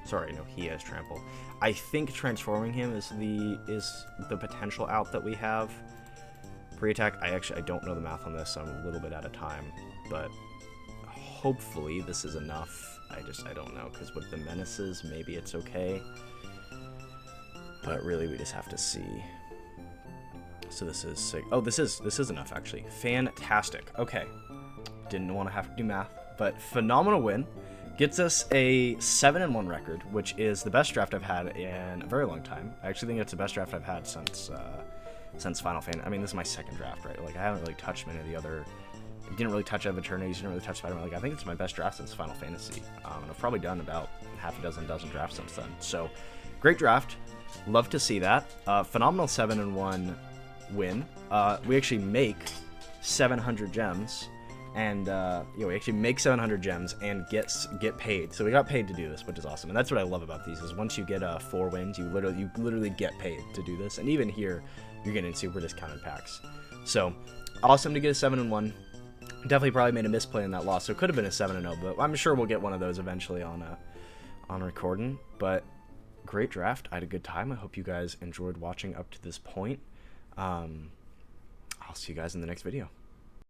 [SPEAKER 1] Sorry, no, he has trample. I think transforming him is the potential out that we have. Pre-attack, I don't know the math on this, so I'm a little bit out of time, but hopefully this is enough. I don't know, because with the menaces, maybe it's okay. But really, we just have to see. So this is sick. Oh, this is enough, actually. Fantastic. Okay. Didn't want to have to do math, but phenomenal win. Gets us a 7-1 record, which is the best draft I've had in a very long time. I actually think it's the best draft I've had since Final Fantasy. I mean, this is my second draft, right? Like, I haven't really touched many of the other... I didn't really touch Eternities, didn't really touch Spider-Man. Like, I think it's my best draft since Final Fantasy. And I've probably done about half a dozen drafts since then. So, great draft. Love to see that. Phenomenal 7-1 win. We actually make 700 gems. and we actually make 700 gems and get paid. So we got paid to do this, which is awesome. And that's what I love about these, is once you get 4 wins, you literally get paid to do this. And even here, you're getting super discounted packs. So awesome to get a 7-1. Definitely probably made a misplay in that loss, so it could have been a 7-0, but I'm sure we'll get one of those eventually on recording. But great draft. I had a good time. I hope you guys enjoyed watching up to this point. I'll see you guys in the next video.